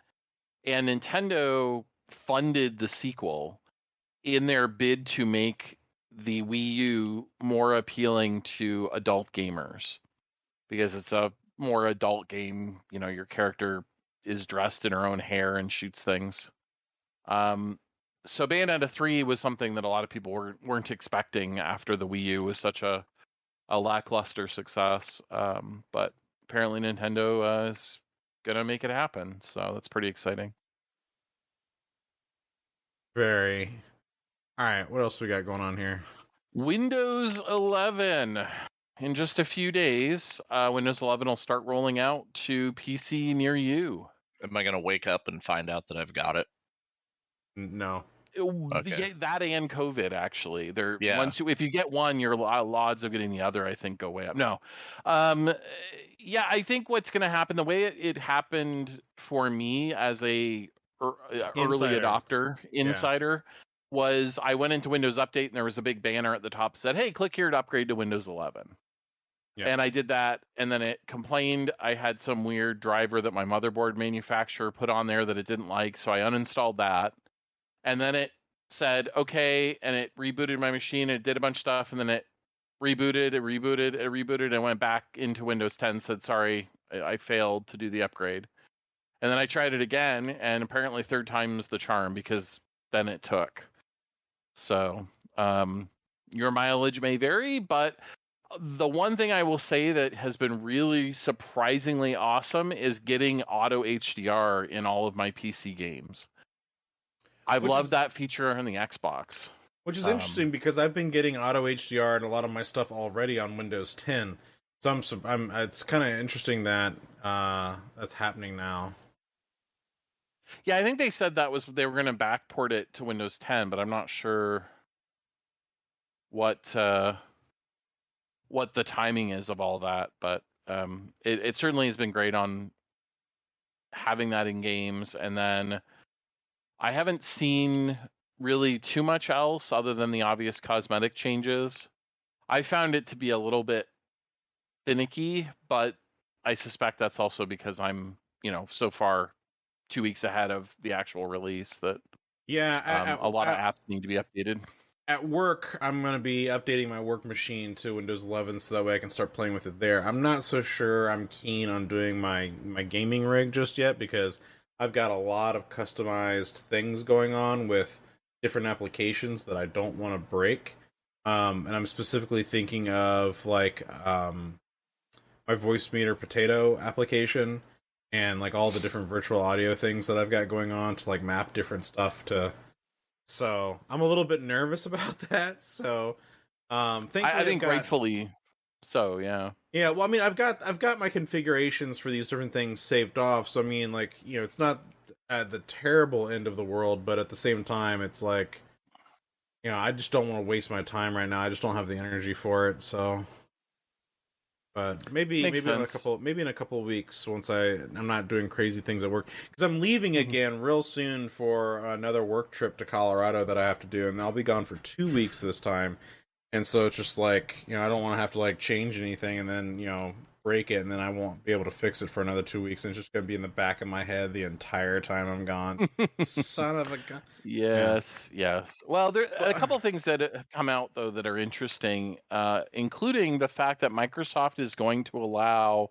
and Nintendo funded the sequel in their bid to make the Wii U more appealing to adult gamers, because it's a more adult game. Your character is dressed in her own hair and shoots things. So Bayonetta 3 was something that a lot of people weren't expecting after the Wii U was such a lackluster success. But apparently Nintendo is going to make it happen. So that's pretty exciting. Very. All right, what else we got going on here? Windows 11. In just a few days, Windows 11 will start rolling out to PC near you. Am I going to wake up and find out that I've got it? No. Okay. That and COVID, actually. Yeah. If you get one, your odds of getting the other, I think, go way up. No. Yeah, I think what's going to happen, the way it happened for me as a early adopter, insider, was I went into Windows Update and there was a big banner at the top that said, hey, click here to upgrade to Windows 11. Yeah. And I did that, and then it complained I had some weird driver that my motherboard manufacturer put on there that it didn't like, so I uninstalled that. And then it said, okay, and it rebooted my machine, it did a bunch of stuff, and then it rebooted, and went back into Windows 10, said, sorry, I failed to do the upgrade. And then I tried it again, and apparently third time's the charm, because then it took. So your mileage may vary, but the one thing I will say that has been really surprisingly awesome is getting auto HDR in all of my PC games. I've loved that feature on the Xbox. Which is interesting because I've been getting auto HDR and a lot of my stuff already on Windows 10. So it's kind of interesting that that's happening now. Yeah, I think they said they were going to backport it to Windows 10, but I'm not sure what the timing is of all that. But it certainly has been great on having that in games. And then I haven't seen really too much else other than the obvious cosmetic changes. I found it to be a little bit finicky, but I suspect that's also because I'm, so far 2 weeks ahead of the actual release that a lot of apps need to be updated. At work, I'm going to be updating my work machine to Windows 11 so that way I can start playing with it there. I'm not so sure I'm keen on doing my gaming rig just yet because I've got a lot of customized things going on with different applications that I don't want to break. And I'm specifically thinking of my voice meter potato application and all the different virtual audio things that I've got going on to map different stuff to. So I'm a little bit nervous about that. So thankfully I think rightfully so, yeah. Yeah, well, I mean, I've got my configurations for these different things saved off. So I mean, it's not at the terrible end of the world, but at the same time, it's I just don't want to waste my time right now. I just don't have the energy for it. So, but maybe in a couple of weeks once I'm not doing crazy things at work because I'm leaving again real soon for another work trip to Colorado that I have to do, and I'll be gone for 2 weeks this time. And so it's just I don't want to have to change anything and then break it, and then I won't be able to fix it for another 2 weeks, and it's just going to be in the back of my head the entire time I'm gone. Son of a gun. Yes. Well, there are a couple of things that have come out, though, that are interesting, including the fact that Microsoft is going to allow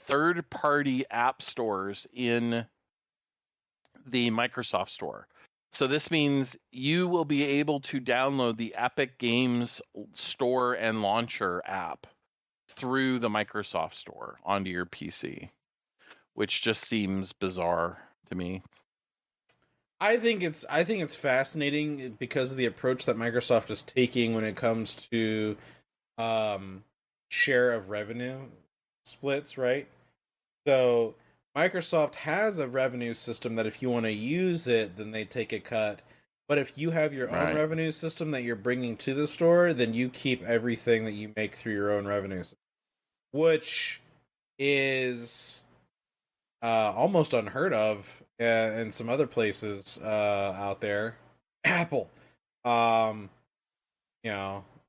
third-party app stores in the Microsoft Store. So this means you will be able to download the Epic Games Store and Launcher app through the Microsoft Store onto your PC, which just seems bizarre to me. I think it's fascinating because of the approach that Microsoft is taking when it comes to share of revenue splits, right? So Microsoft has a revenue system that if you want to use it, then they take a cut. But if you have your own revenue system that you're bringing to the store, then you keep everything that you make through your own revenue system, which is almost unheard of in some other places out there. Apple,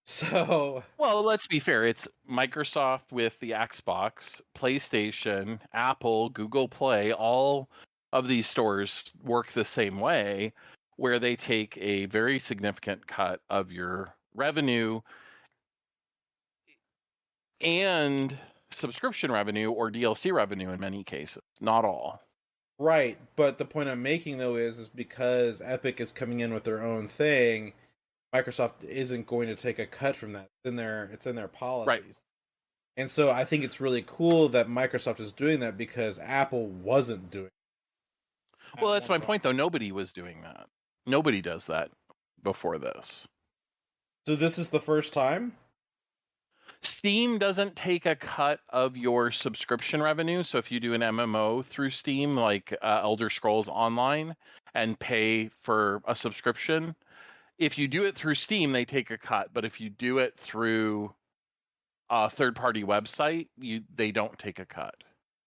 So, well, let's be fair. It's Microsoft with the Xbox, PlayStation, Apple, Google Play. All of these stores work the same way, where they take a very significant cut of your revenue and subscription revenue or DLC revenue in many cases. Not all. Right, but the point I'm making, though, is because Epic is coming in with their own thing, Microsoft isn't going to take a cut from that. It's in their policies. Right. And so I think it's really cool that Microsoft is doing that because Apple wasn't doing it. Well, that's my point, though. Nobody was doing that. Nobody does that. before this. So this is the first time? Steam doesn't take a cut of your subscription revenue. So if you do an MMO through Steam, like Elder Scrolls Online, and pay for a subscription, if you do it through Steam, they take a cut. But if you do it through a third-party website, they don't take a cut,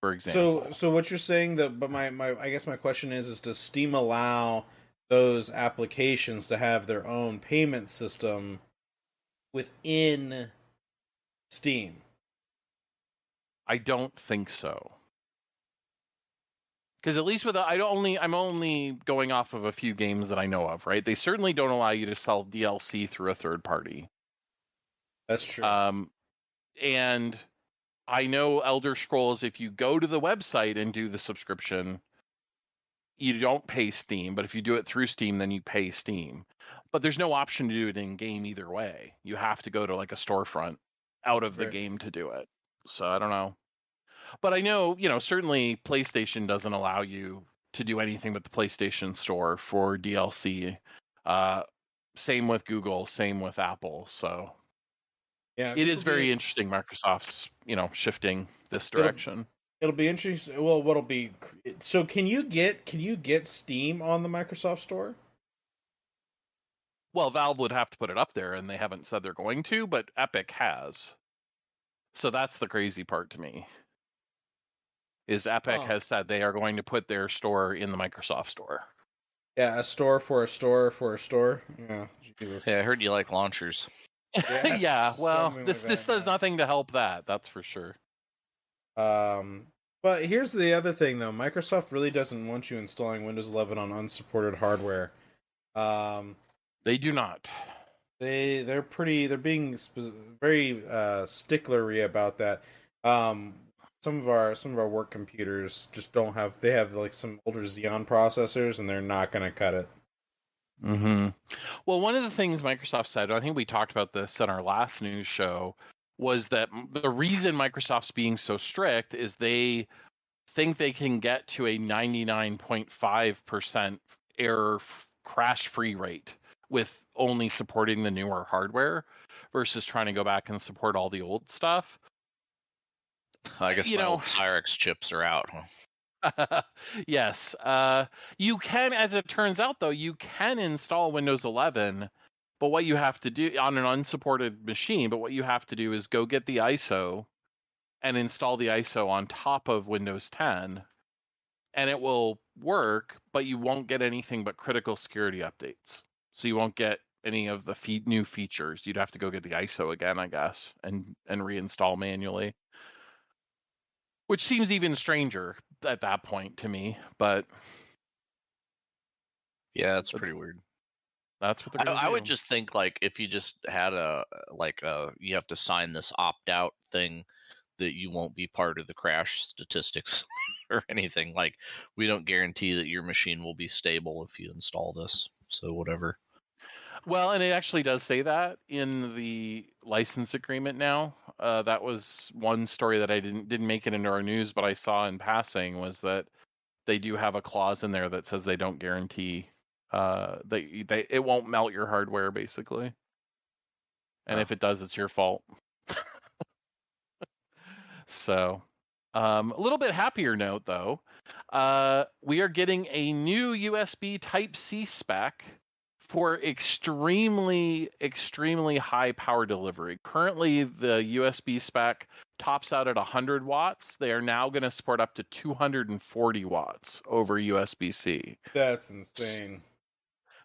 for example. So what you're saying but my I guess my question is does Steam allow those applications to have their own payment system within Steam? I don't think so. Because at least I'm only going off of a few games that I know of, right? They certainly don't allow you to sell DLC through a third party. That's true. And I know Elder Scrolls, if you go to the website and do the subscription, you don't pay Steam. But if you do it through Steam, then you pay Steam. But there's no option to do it in game either way. You have to go to like a storefront out of the game to do it. So I don't know. But I know, certainly PlayStation doesn't allow you to do anything but the PlayStation Store for DLC. Same with Google, same with Apple. So yeah, it is very interesting. Microsoft's, shifting this direction. It'll be interesting. Well, what'll be so? Can you get Steam on the Microsoft Store? Well, Valve would have to put it up there, and they haven't said they're going to, but Epic has. So that's the crazy part to me. Is Epic has said they are going to put their store in the Microsoft Store. Yeah, a store for a store for a store. Yeah, Jesus. Yeah, I heard you like launchers. Yes, yeah, well, this does nothing to help that. That's for sure. But here's the other thing, though. Microsoft really doesn't want you installing Windows 11 on unsupported hardware. They do not. They're being very sticklery about that. Some of our work computers just don't have. They have like some older Xeon processors, and they're not going to cut it. Mm-hmm. Well, one of the things Microsoft said, I think we talked about this on our last news show, was that the reason Microsoft's being so strict is they think they can get to a 99.5% error crash-free rate with only supporting the newer hardware versus trying to go back and support all the old stuff. I guess my old Cyrix chips are out. Yes. You can, as it turns out, though, you can install Windows 11, but what you have to do on an unsupported machine, but what you have to do is go get the ISO and install the ISO on top of Windows 10, and it will work, but you won't get anything but critical security updates. So you won't get any of the new features. You'd have to go get the ISO again, I guess, and reinstall manually. Which seems even stranger at that point to me, but yeah, it's pretty weird. That's what they're I would just think like if you just had you have to sign this opt-out thing that you won't be part of the crash statistics or anything. Like we don't guarantee that your machine will be stable if you install this. So whatever. Well, and it actually does say that in the license agreement now. That was one story that I didn't make it into our news, but I saw in passing was that they do have a clause in there that says they don't guarantee it won't melt your hardware, basically. And if it does, it's your fault. So, a little bit happier note, though. We are getting a new USB Type-C spec for extremely, extremely high power delivery. Currently, the USB spec tops out at 100 watts. They are now going to support up to 240 watts over USB-C. That's insane.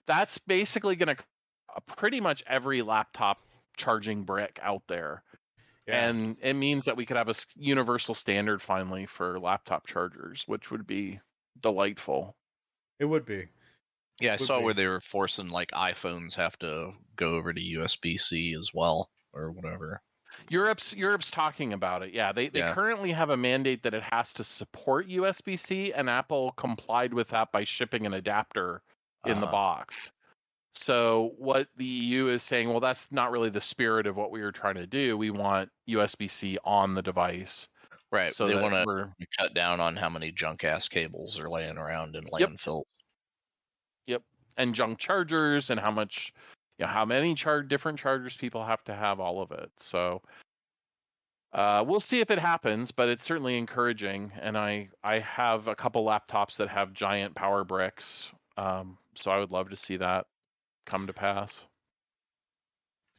That's basically going to pretty much every laptop charging brick out there. Yeah. And it means that we could have a universal standard finally for laptop chargers, which would be delightful. It would be. Yeah, I saw where they were forcing like iPhones have to go over to USB-C as well or whatever. Europe's talking about it. Yeah, they currently have a mandate that it has to support USB-C, and Apple complied with that by shipping an adapter in the box. So what the EU is saying, well, that's not really the spirit of what we were trying to do. We want USB-C on the device. Right. So they want to cut down on how many junk ass cables are laying around in landfill. Yep. and junk chargers and how much, how many different chargers people have to have, all of it. So we'll see if it happens, but it's certainly encouraging. And I have a couple laptops that have giant power bricks, so I would love to see that come to pass.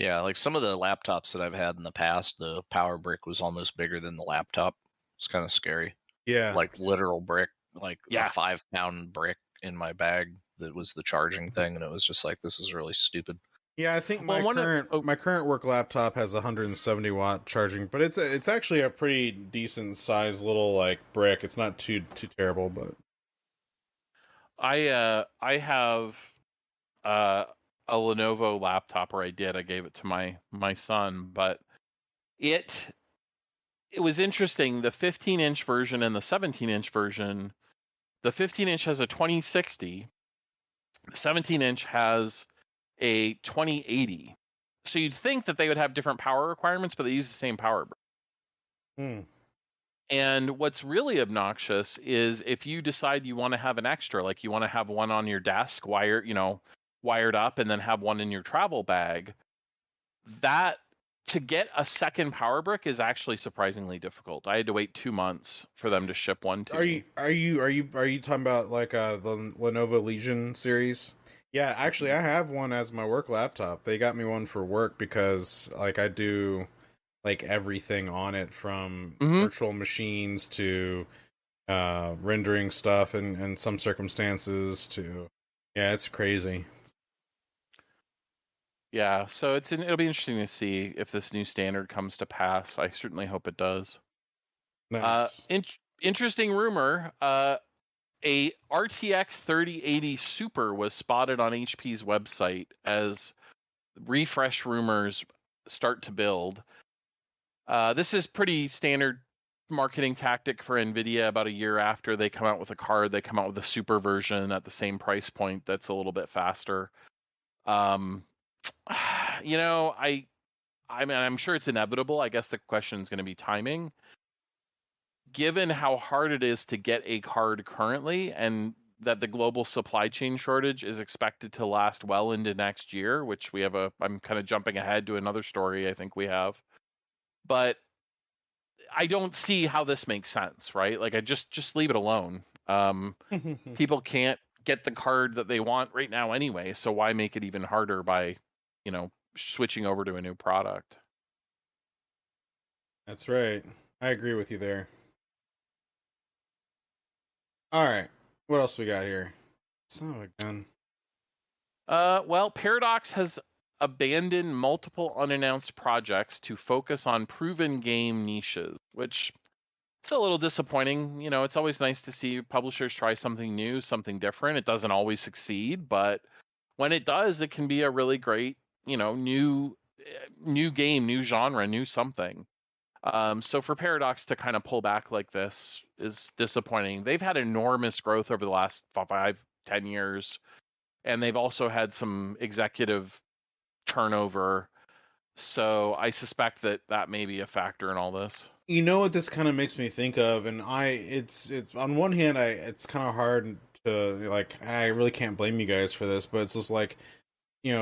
Yeah, like some of the laptops that I've had in the past, the power brick was almost bigger than the laptop. It's kind of scary. Yeah. Like literal brick, like a 5-pound brick in my bag that was the charging thing, and it was just like, this is really stupid. Yeah, I think my current work laptop has 170 watt charging, but it's actually a pretty decent size little like brick. It's not too terrible, but I have a Lenovo laptop, or I gave it to my son, but it was interesting. The 15-inch version and the 17-inch version, the 15-inch has a 2060, the 17-inch has a 2080. So you'd think that they would have different power requirements, but they use the same power brick. And what's really obnoxious is if you decide you want to have an extra, like you want to have one on your desk wired up and then have one in your travel bag, that to get a second power brick is actually surprisingly difficult. I had to wait 2 months for them to ship one to me. Are you talking about like the Lenovo Legion series? Yeah, actually I have one as my work laptop. They got me one for work because like I do like everything on it, from virtual machines to rendering stuff in some circumstances to it's crazy. Yeah, so it'll be interesting to see if this new standard comes to pass. I certainly hope it does. Nice. Interesting rumor, a RTX 3080 Super was spotted on HP's website as refresh rumors start to build. This is pretty standard marketing tactic for NVIDIA. About a year after they come out with a card, they come out with a super version at the same price point that's a little bit faster. I'm sure it's inevitable. I guess the question is going to be timing. Given how hard it is to get a card currently, and that the global supply chain shortage is expected to last well into next year, which we have I'm kind of jumping ahead to another story I think we have. But I don't see how this makes sense, right? Like, I just leave it alone. People can't get the card that they want right now anyway, so why make it even harder by, switching over to a new product? That's right. I agree with you there. All right. What else we got here? Son of a gun. Well, Paradox has abandoned multiple unannounced projects to focus on proven game niches, which it's a little disappointing. It's always nice to see publishers try something new, something different. It doesn't always succeed, but when it does, it can be a really great, new game, new genre, new something. So for Paradox to kind of pull back like this is disappointing. They've had enormous growth over the last 5-10 years, and they've also had some executive turnover. So I suspect that may be a factor in all this. You know what this kind of makes me think of, and it's on one hand, it's kind of hard to, like, I really can't blame you guys for this, but it's just like,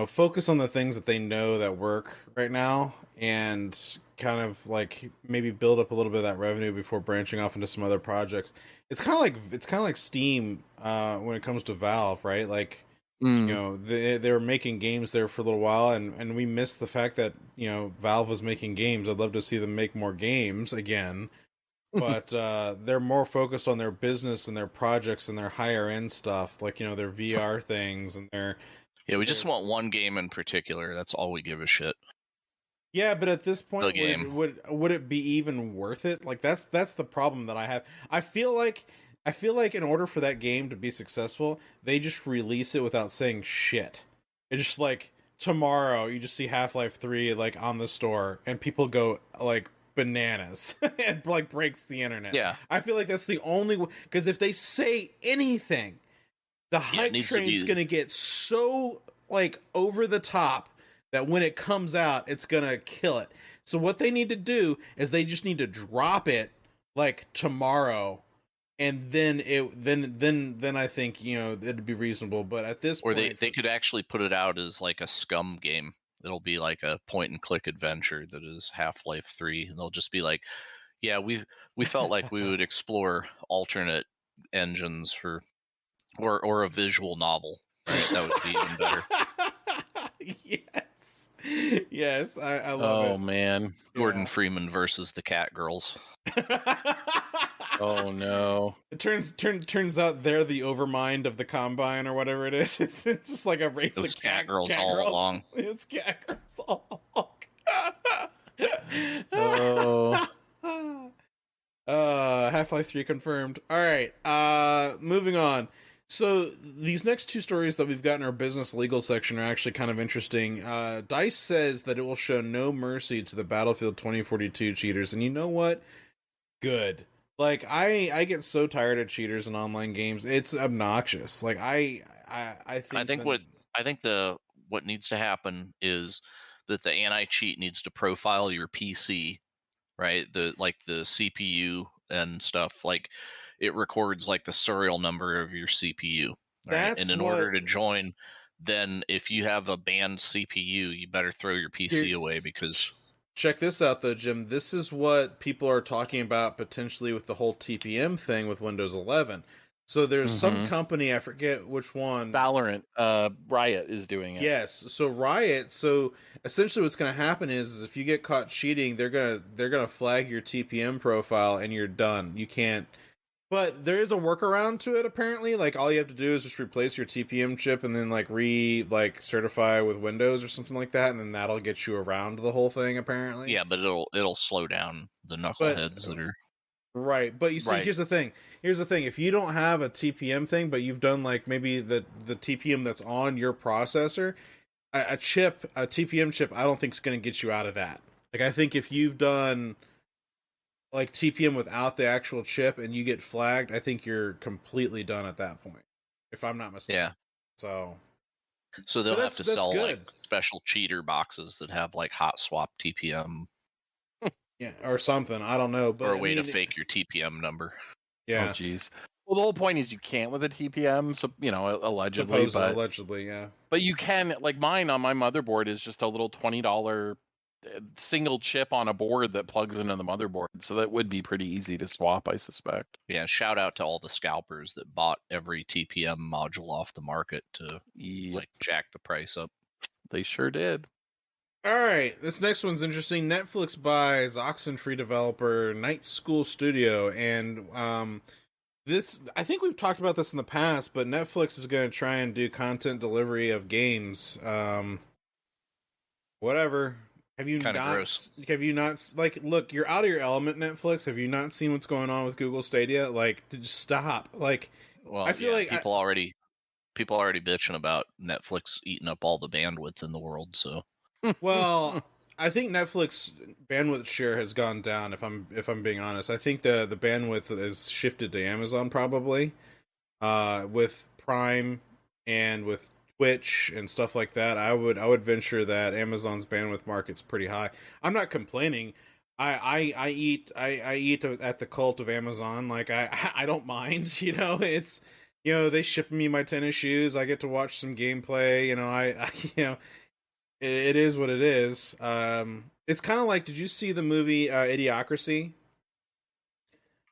focus on the things that they know that work right now, and kind of like maybe build up a little bit of that revenue before branching off into some other projects. It's kind of like Steam when it comes to Valve, right? Like, they were making games there for a little while, and we missed the fact that Valve was making games. I'd love to see them make more games again, but they're more focused on their business and their projects and their higher end stuff, like their VR things and their. Yeah, we just want one game in particular. That's all we give a shit. Yeah, but at this point, would it be even worth it? Like that's the problem that I have. I feel like in order for that game to be successful, they just release it without saying shit. It's just like tomorrow you just see Half-Life 3 like on the store and people go like bananas and like breaks the internet. Yeah. I feel like that's the only way, because if they say anything, the hype train's going to get so like over the top that when it comes out, it's going to kill it. So what they need to do is they just need to drop it like tomorrow and then I think, you know, it'd be reasonable. But at this Or point, they could actually put it out as like a Scum game. It'll be like a point and click adventure that is Half-Life 3, and they'll just be like, yeah, we felt like we would explore alternate engines for or a visual novel. Right? That would be even better. Yes, I love it. Oh man, Gordon Freeman versus the Cat Girls. oh no. It turns out they're the overmind of the Combine or whatever it is. It's just like a race of cat girls all along. It's cat girls all along. Half-Life 3 confirmed. All right, moving on. So these next two stories that we've got in our business legal section are actually kind of interesting. DICE says that it will show no mercy to the Battlefield 2042 cheaters, and you know what? Good. Like, I get so tired of cheaters in online games. It's obnoxious. Like, I think what needs to happen is that the anti-cheat needs to profile your PC, right? The CPU and stuff. Like, it records like the serial number of your CPU. Right? And in order to join, then if you have a banned CPU, you better throw your PC away because... Check this out, though, Jim. This is what people are talking about potentially with the whole TPM thing with Windows 11. So there's some company, I forget which one. Valorant, Riot is doing it. Yes. So Riot. So essentially, what's going to happen is if you get caught cheating, they're gonna flag your TPM profile and you're done. You can't. But there is a workaround to it, apparently. Like, all you have to do is just replace your TPM chip and then, certify with Windows or something like that, and then that'll get you around the whole thing, apparently. Yeah, but it'll slow down the knuckleheads that are... Right, but you see, here's the thing. If you don't have a TPM thing, but you've done, like, maybe the TPM that's on your processor, a TPM chip, I don't think is going to get you out of that. Like, I think if you've done... like TPM without the actual chip and you get flagged, I think you're completely done at that point, if I'm not mistaken. Yeah. So they'll have to sell like special cheater boxes that have like hot swap TPM. Yeah, or something. I don't know. But or a way to fake your TPM number. Yeah. Oh, jeez. Well, the whole point is you can't with a TPM, so, you know, allegedly. Allegedly, yeah. But you can, like mine on my motherboard is just a little $20 single chip on a board that plugs into the motherboard, so that would be pretty easy to swap, I suspect. Yeah, shout out to all the scalpers that bought every TPM module off the market to like jack the price up. They sure did. All right, this next one's interesting. Netflix buys Oxenfree developer Night School Studio, and this, I think we've talked about this in the past, but Netflix is going to try and do content delivery of games. Whatever. Have you gross. Have you not, like, look, you're out of your element, Netflix. Have you not seen what's going on with Google Stadia? Like, just stop. Like, well, I feel like people already bitching about Netflix eating up all the bandwidth in the world. So, well, I think Netflix bandwidth share has gone down. If I'm being honest, I think the bandwidth has shifted to Amazon probably, with Prime and with Twitch and stuff like that. I would venture that Amazon's bandwidth market's pretty high. I'm not complaining. I eat at the cult of Amazon. Like, I don't mind. You know, it's, you know, they ship me my tennis shoes. I get to watch some gameplay. You know, I you know, it is what it is. It's kind of like, did you see the movie Idiocracy?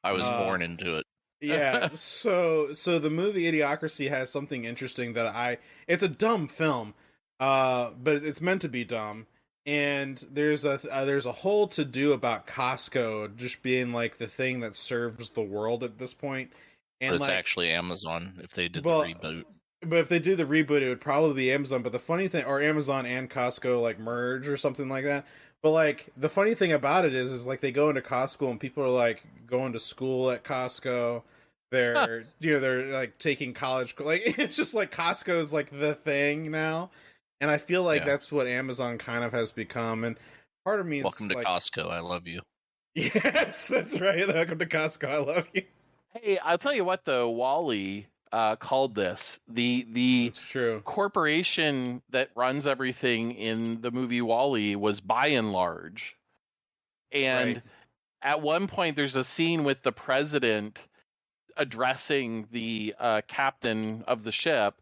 I was born into it. Yeah, so the movie Idiocracy has something interesting that it's a dumb film, but it's meant to be dumb. And there's a whole to do about Costco just being like the thing that serves the world at this point. And but it's actually Amazon if they did the reboot. But if they do the reboot, it would probably be Amazon. But the funny thing, or Amazon and Costco like merge or something like that. But like the funny thing about it is like they go into Costco and people are like going to school at Costco. They're they're like taking college, like it's just like Costco's like the thing now. And I feel like that's what Amazon kind of has become. And part of me is welcome to like, Costco. I love you. Yes, that's right. Welcome to Costco. I love you. Hey, I'll tell you what though, Wall-E called this the it's true. Corporation that runs everything in the movie Wall-E was By and Large. And at one point there's a scene with the president addressing the captain of the ship,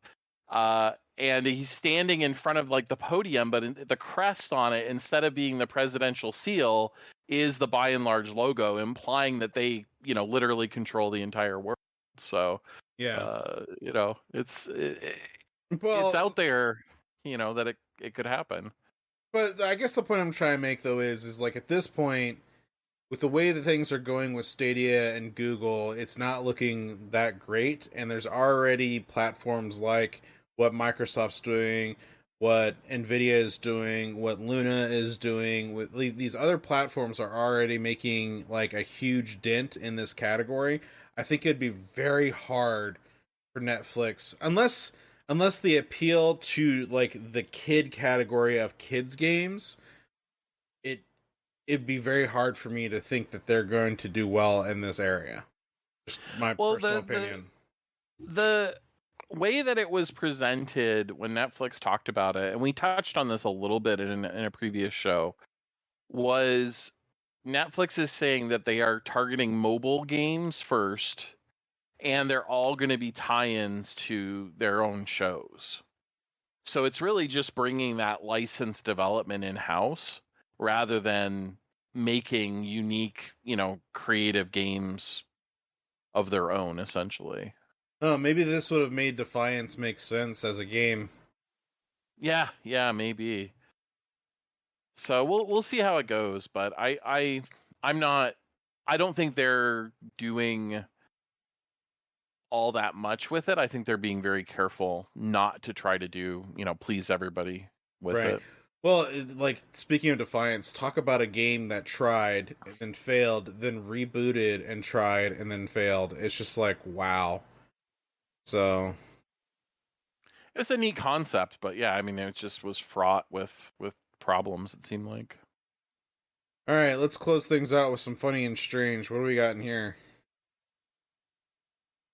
and he's standing in front of like the podium, but the crest on it, instead of being the presidential seal, is the By and Large logo, implying that they, literally control the entire world. So Yeah. it's Well, it's out there, that it could happen. But I guess the point I'm trying to make, though, is like, at this point, with the way that things are going with Stadia and Google, it's not looking that great. And there's already platforms like what Microsoft's doing, what Nvidia is doing, what Luna is doing. With these other platforms are already making like a huge dent in this category. I think it'd be very hard for Netflix, unless they appeal to like the kid category of kids games, it'd be very hard for me to think that they're going to do well in this area. Just my personal opinion. The way that it was presented when Netflix talked about it, and we touched on this a little bit in a previous show, was Netflix is saying that they are targeting mobile games first, and they're all going to be tie-ins to their own shows. So it's really just bringing that licensed development in-house rather than making unique, creative games of their own, essentially. Oh, maybe this would have made Defiance make sense as a game. Yeah, maybe. So we'll see how it goes, but I don't think they're doing all that much with it. I think they're being very careful not to try to do, please everybody with it. Well, like, speaking of Defiance, talk about a game that tried and then failed, then rebooted and tried and then failed. It's just like, wow. So it's a neat concept, but yeah, I mean, it just was fraught with problems, it seemed like. All right, let's close things out with some funny and strange. What do we got in here?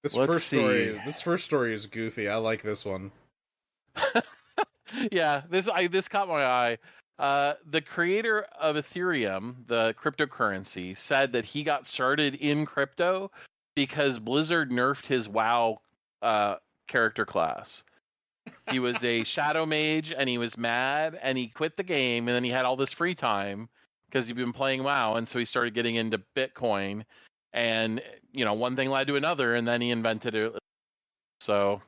This first story is goofy. I like this one. Yeah, this caught my eye. The creator of Ethereum, the cryptocurrency, said that he got started in crypto because Blizzard nerfed his WoW character class. He was a shadow mage and he was mad and he quit the game, and then he had all this free time because he'd been playing WoW, and so he started getting into Bitcoin, and one thing led to another, and then he invented it. So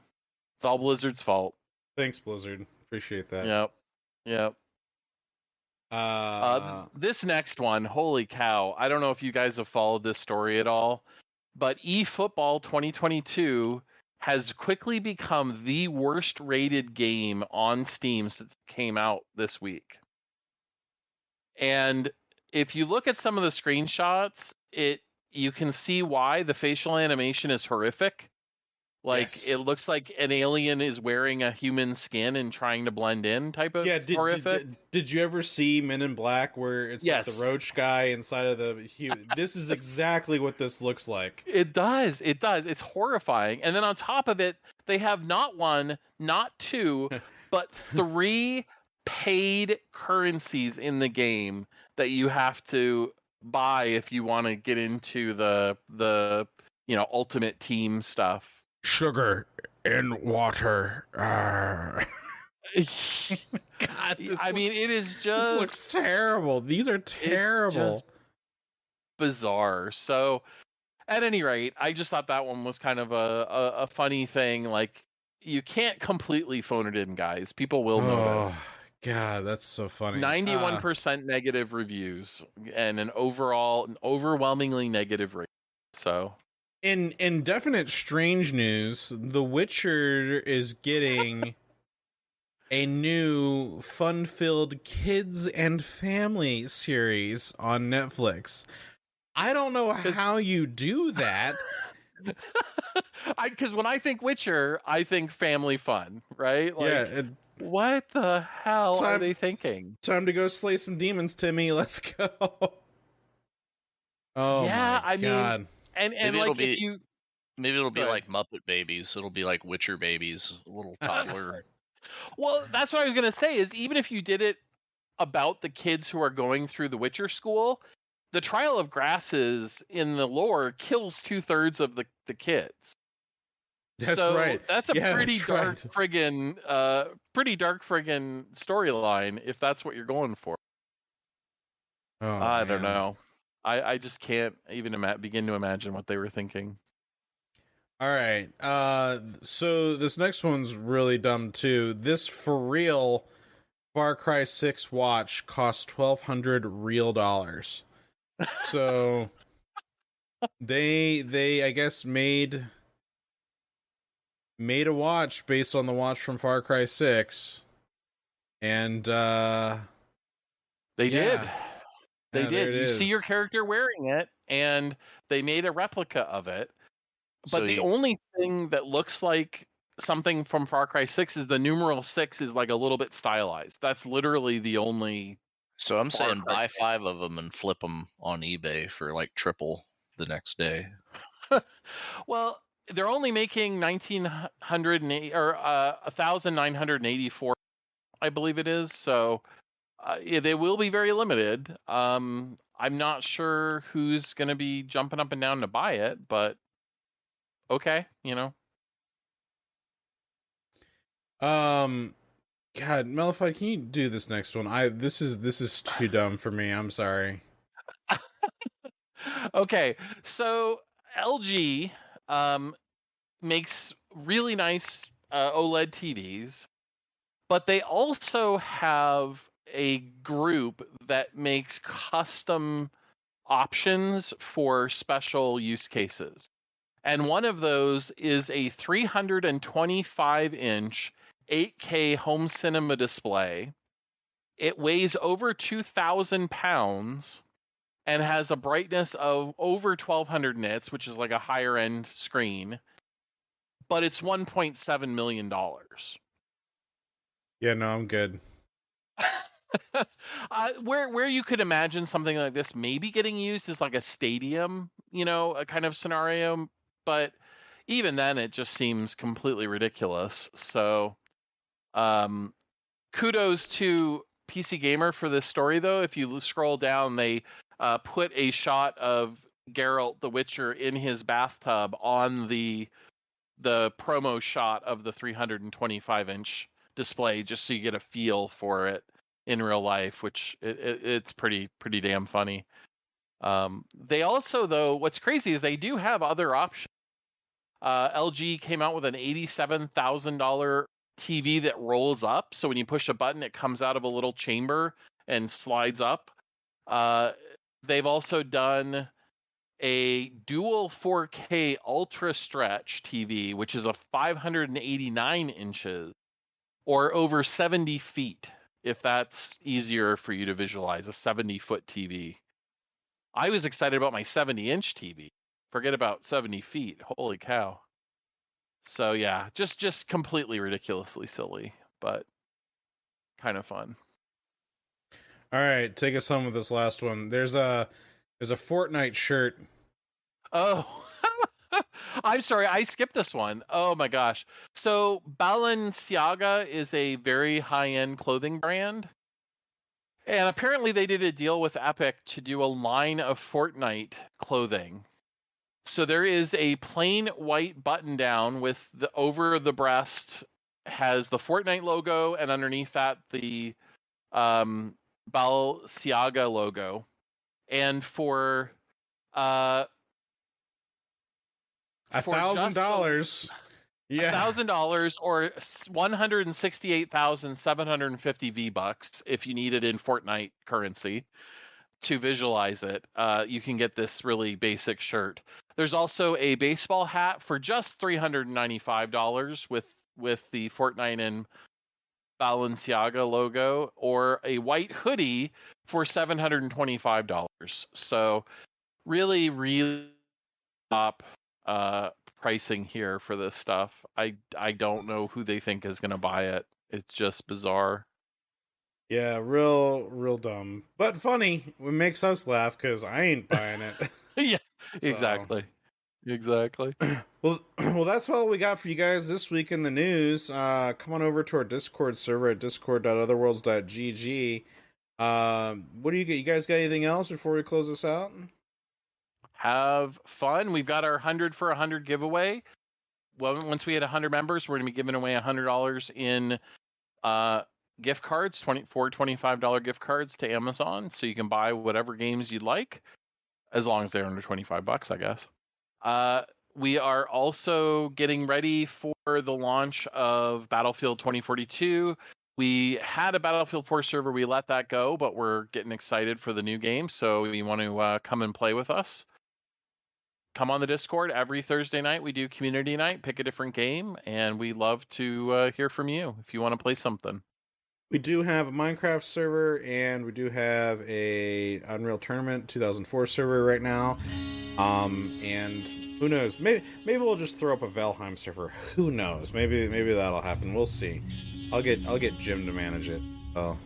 it's all Blizzard's fault. Thanks, Blizzard. Appreciate that. Yep. This next one, holy cow. I don't know if you guys have followed this story at all, but eFootball 2022 has quickly become the worst rated game on Steam since it came out this week. And if you look at some of the screenshots, you can see why. The facial animation is horrific. Like, It looks like an alien is wearing a human skin and trying to blend in type of horrific. Did you ever see Men in Black where it's like the roach guy inside of the... This is exactly what this looks like. It does. It's horrifying. And then on top of it, they have not one, not two, but 3 paid currencies in the game that you have to buy if you want to get into the ultimate team stuff. Sugar in water. God, it is just... This looks terrible. These are terrible. Bizarre. So, at any rate, I just thought that one was kind of a funny thing. Like, you can't completely phone it in, guys. People will notice. God, that's so funny. 91% negative reviews and an overwhelmingly negative rating. So... In definite strange news, The Witcher is getting a new fun-filled kids and family series on Netflix. I don't know how you do that. Because when I think Witcher, I think family fun, right? Like, what the hell are they thinking? Time to go slay some demons, Timmy. Let's go. Oh yeah, my God. Mean, and maybe like maybe it'll be like Muppet Babies. It'll be like Witcher Babies, a little toddler. Well, that's what I was gonna say. Is even if you did it about the kids who are going through the Witcher school, the Trial of Grasses in the lore kills 2/3 of the kids. That's so right. That's a Yeah, pretty that's dark right. friggin' storyline if that's what you're going for. Oh, I don't man. know. I just can't even begin to imagine what they were thinking. All right. So this next one's really dumb too. This for real Far Cry 6 watch costs $1,200 real dollars. So they I guess made a watch based on the watch from Far Cry 6, and They did. They Yeah, there did. it You see your is. character wearing it, and they made a replica of it. So But the only thing that looks like something from Far Cry 6 is the numeral 6 is like a little bit stylized. That's literally the only. So I'm Far saying Cry buy thing. 5 of them and flip them on eBay for like triple the next day. Well, they're only making 1,980 or 1,984, I believe it is. So yeah, they will be very limited. I'm not sure who's going to be jumping up and down to buy it, but okay, God, Melify, can you do this next one? This is too dumb for me. I'm sorry. Okay, so LG makes really nice OLED TVs, but they also have a group that makes custom options for special use cases. And one of those is a 325-inch 8K home cinema display. It weighs over 2,000 pounds and has a brightness of over 1,200 nits, which is like a higher end screen. But it's $1.7 million. Yeah, no, I'm good. Where you could imagine something like this maybe getting used is like a stadium, a kind of scenario. But even then, it just seems completely ridiculous. So, kudos to PC Gamer for this story, though. If you scroll down, they put a shot of Geralt the Witcher in his bathtub on the promo shot of the 325-inch display, just so you get a feel for it in real life, which it's pretty damn funny. They also, though, what's crazy is they do have other options. LG came out with an $87,000 TV that rolls up, so when you push a button, it comes out of a little chamber and slides up. They've also done a dual 4K ultra stretch TV, which is a 589 inches or over 70 feet, if that's easier for you to visualize, a 70-foot TV. I was excited about my 70-inch TV. Forget about 70 feet. Holy cow. So yeah, just completely ridiculously silly, but kind of fun. All right, take us home with this last one. There's a Fortnite shirt. Oh, I'm sorry, I skipped this one. Oh my gosh. So Balenciaga is a very high-end clothing brand. And apparently they did a deal with Epic to do a line of Fortnite clothing. So there is a plain white button down with the over the breast has the Fortnite logo, and underneath that the Balenciaga logo. And for $1,000. Yeah, $1,000 or 168,750 V-bucks if you need it in Fortnite currency to visualize it. You can get this really basic shirt. There's also a baseball hat for just $395 with the Fortnite and Balenciaga logo, or a white hoodie for $725. So really, really top pricing here for this stuff. I don't know who they think is going to buy it. It's just bizarre. Yeah, real dumb, but funny. It makes us laugh because I ain't buying it. Yeah, So. exactly. Well, that's all we got for you guys this week in the news. Come on over to our Discord server at discord.otherworlds.gg. What do you get? You guys got anything else before we close this out? Have fun. We've got our 100 for 100 giveaway. Well, once we hit 100 members, we're going to be giving away $100 in gift cards, $25 gift cards to Amazon, so you can buy whatever games you'd like, as long as they're under $25, I guess. We are also getting ready for the launch of Battlefield 2042. We had a Battlefield 4 server. We let that go, but we're getting excited for the new game, so we want to come and play with us. Come on the Discord. Every Thursday night, we do community night, pick a different game, and we love to hear from you if you want to play something. We do have a Minecraft server, and we do have a Unreal Tournament 2004 server right now. And who knows? Maybe we'll just throw up a Valheim server. Who knows? Maybe that'll happen. We'll see. I'll get Jim to manage it. Oh.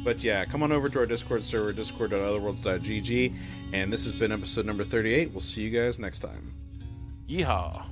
But yeah, come on over to our Discord server, discord.OtherWorldsGG, and this has been episode number 38. We'll see you guys next time. Yeehaw.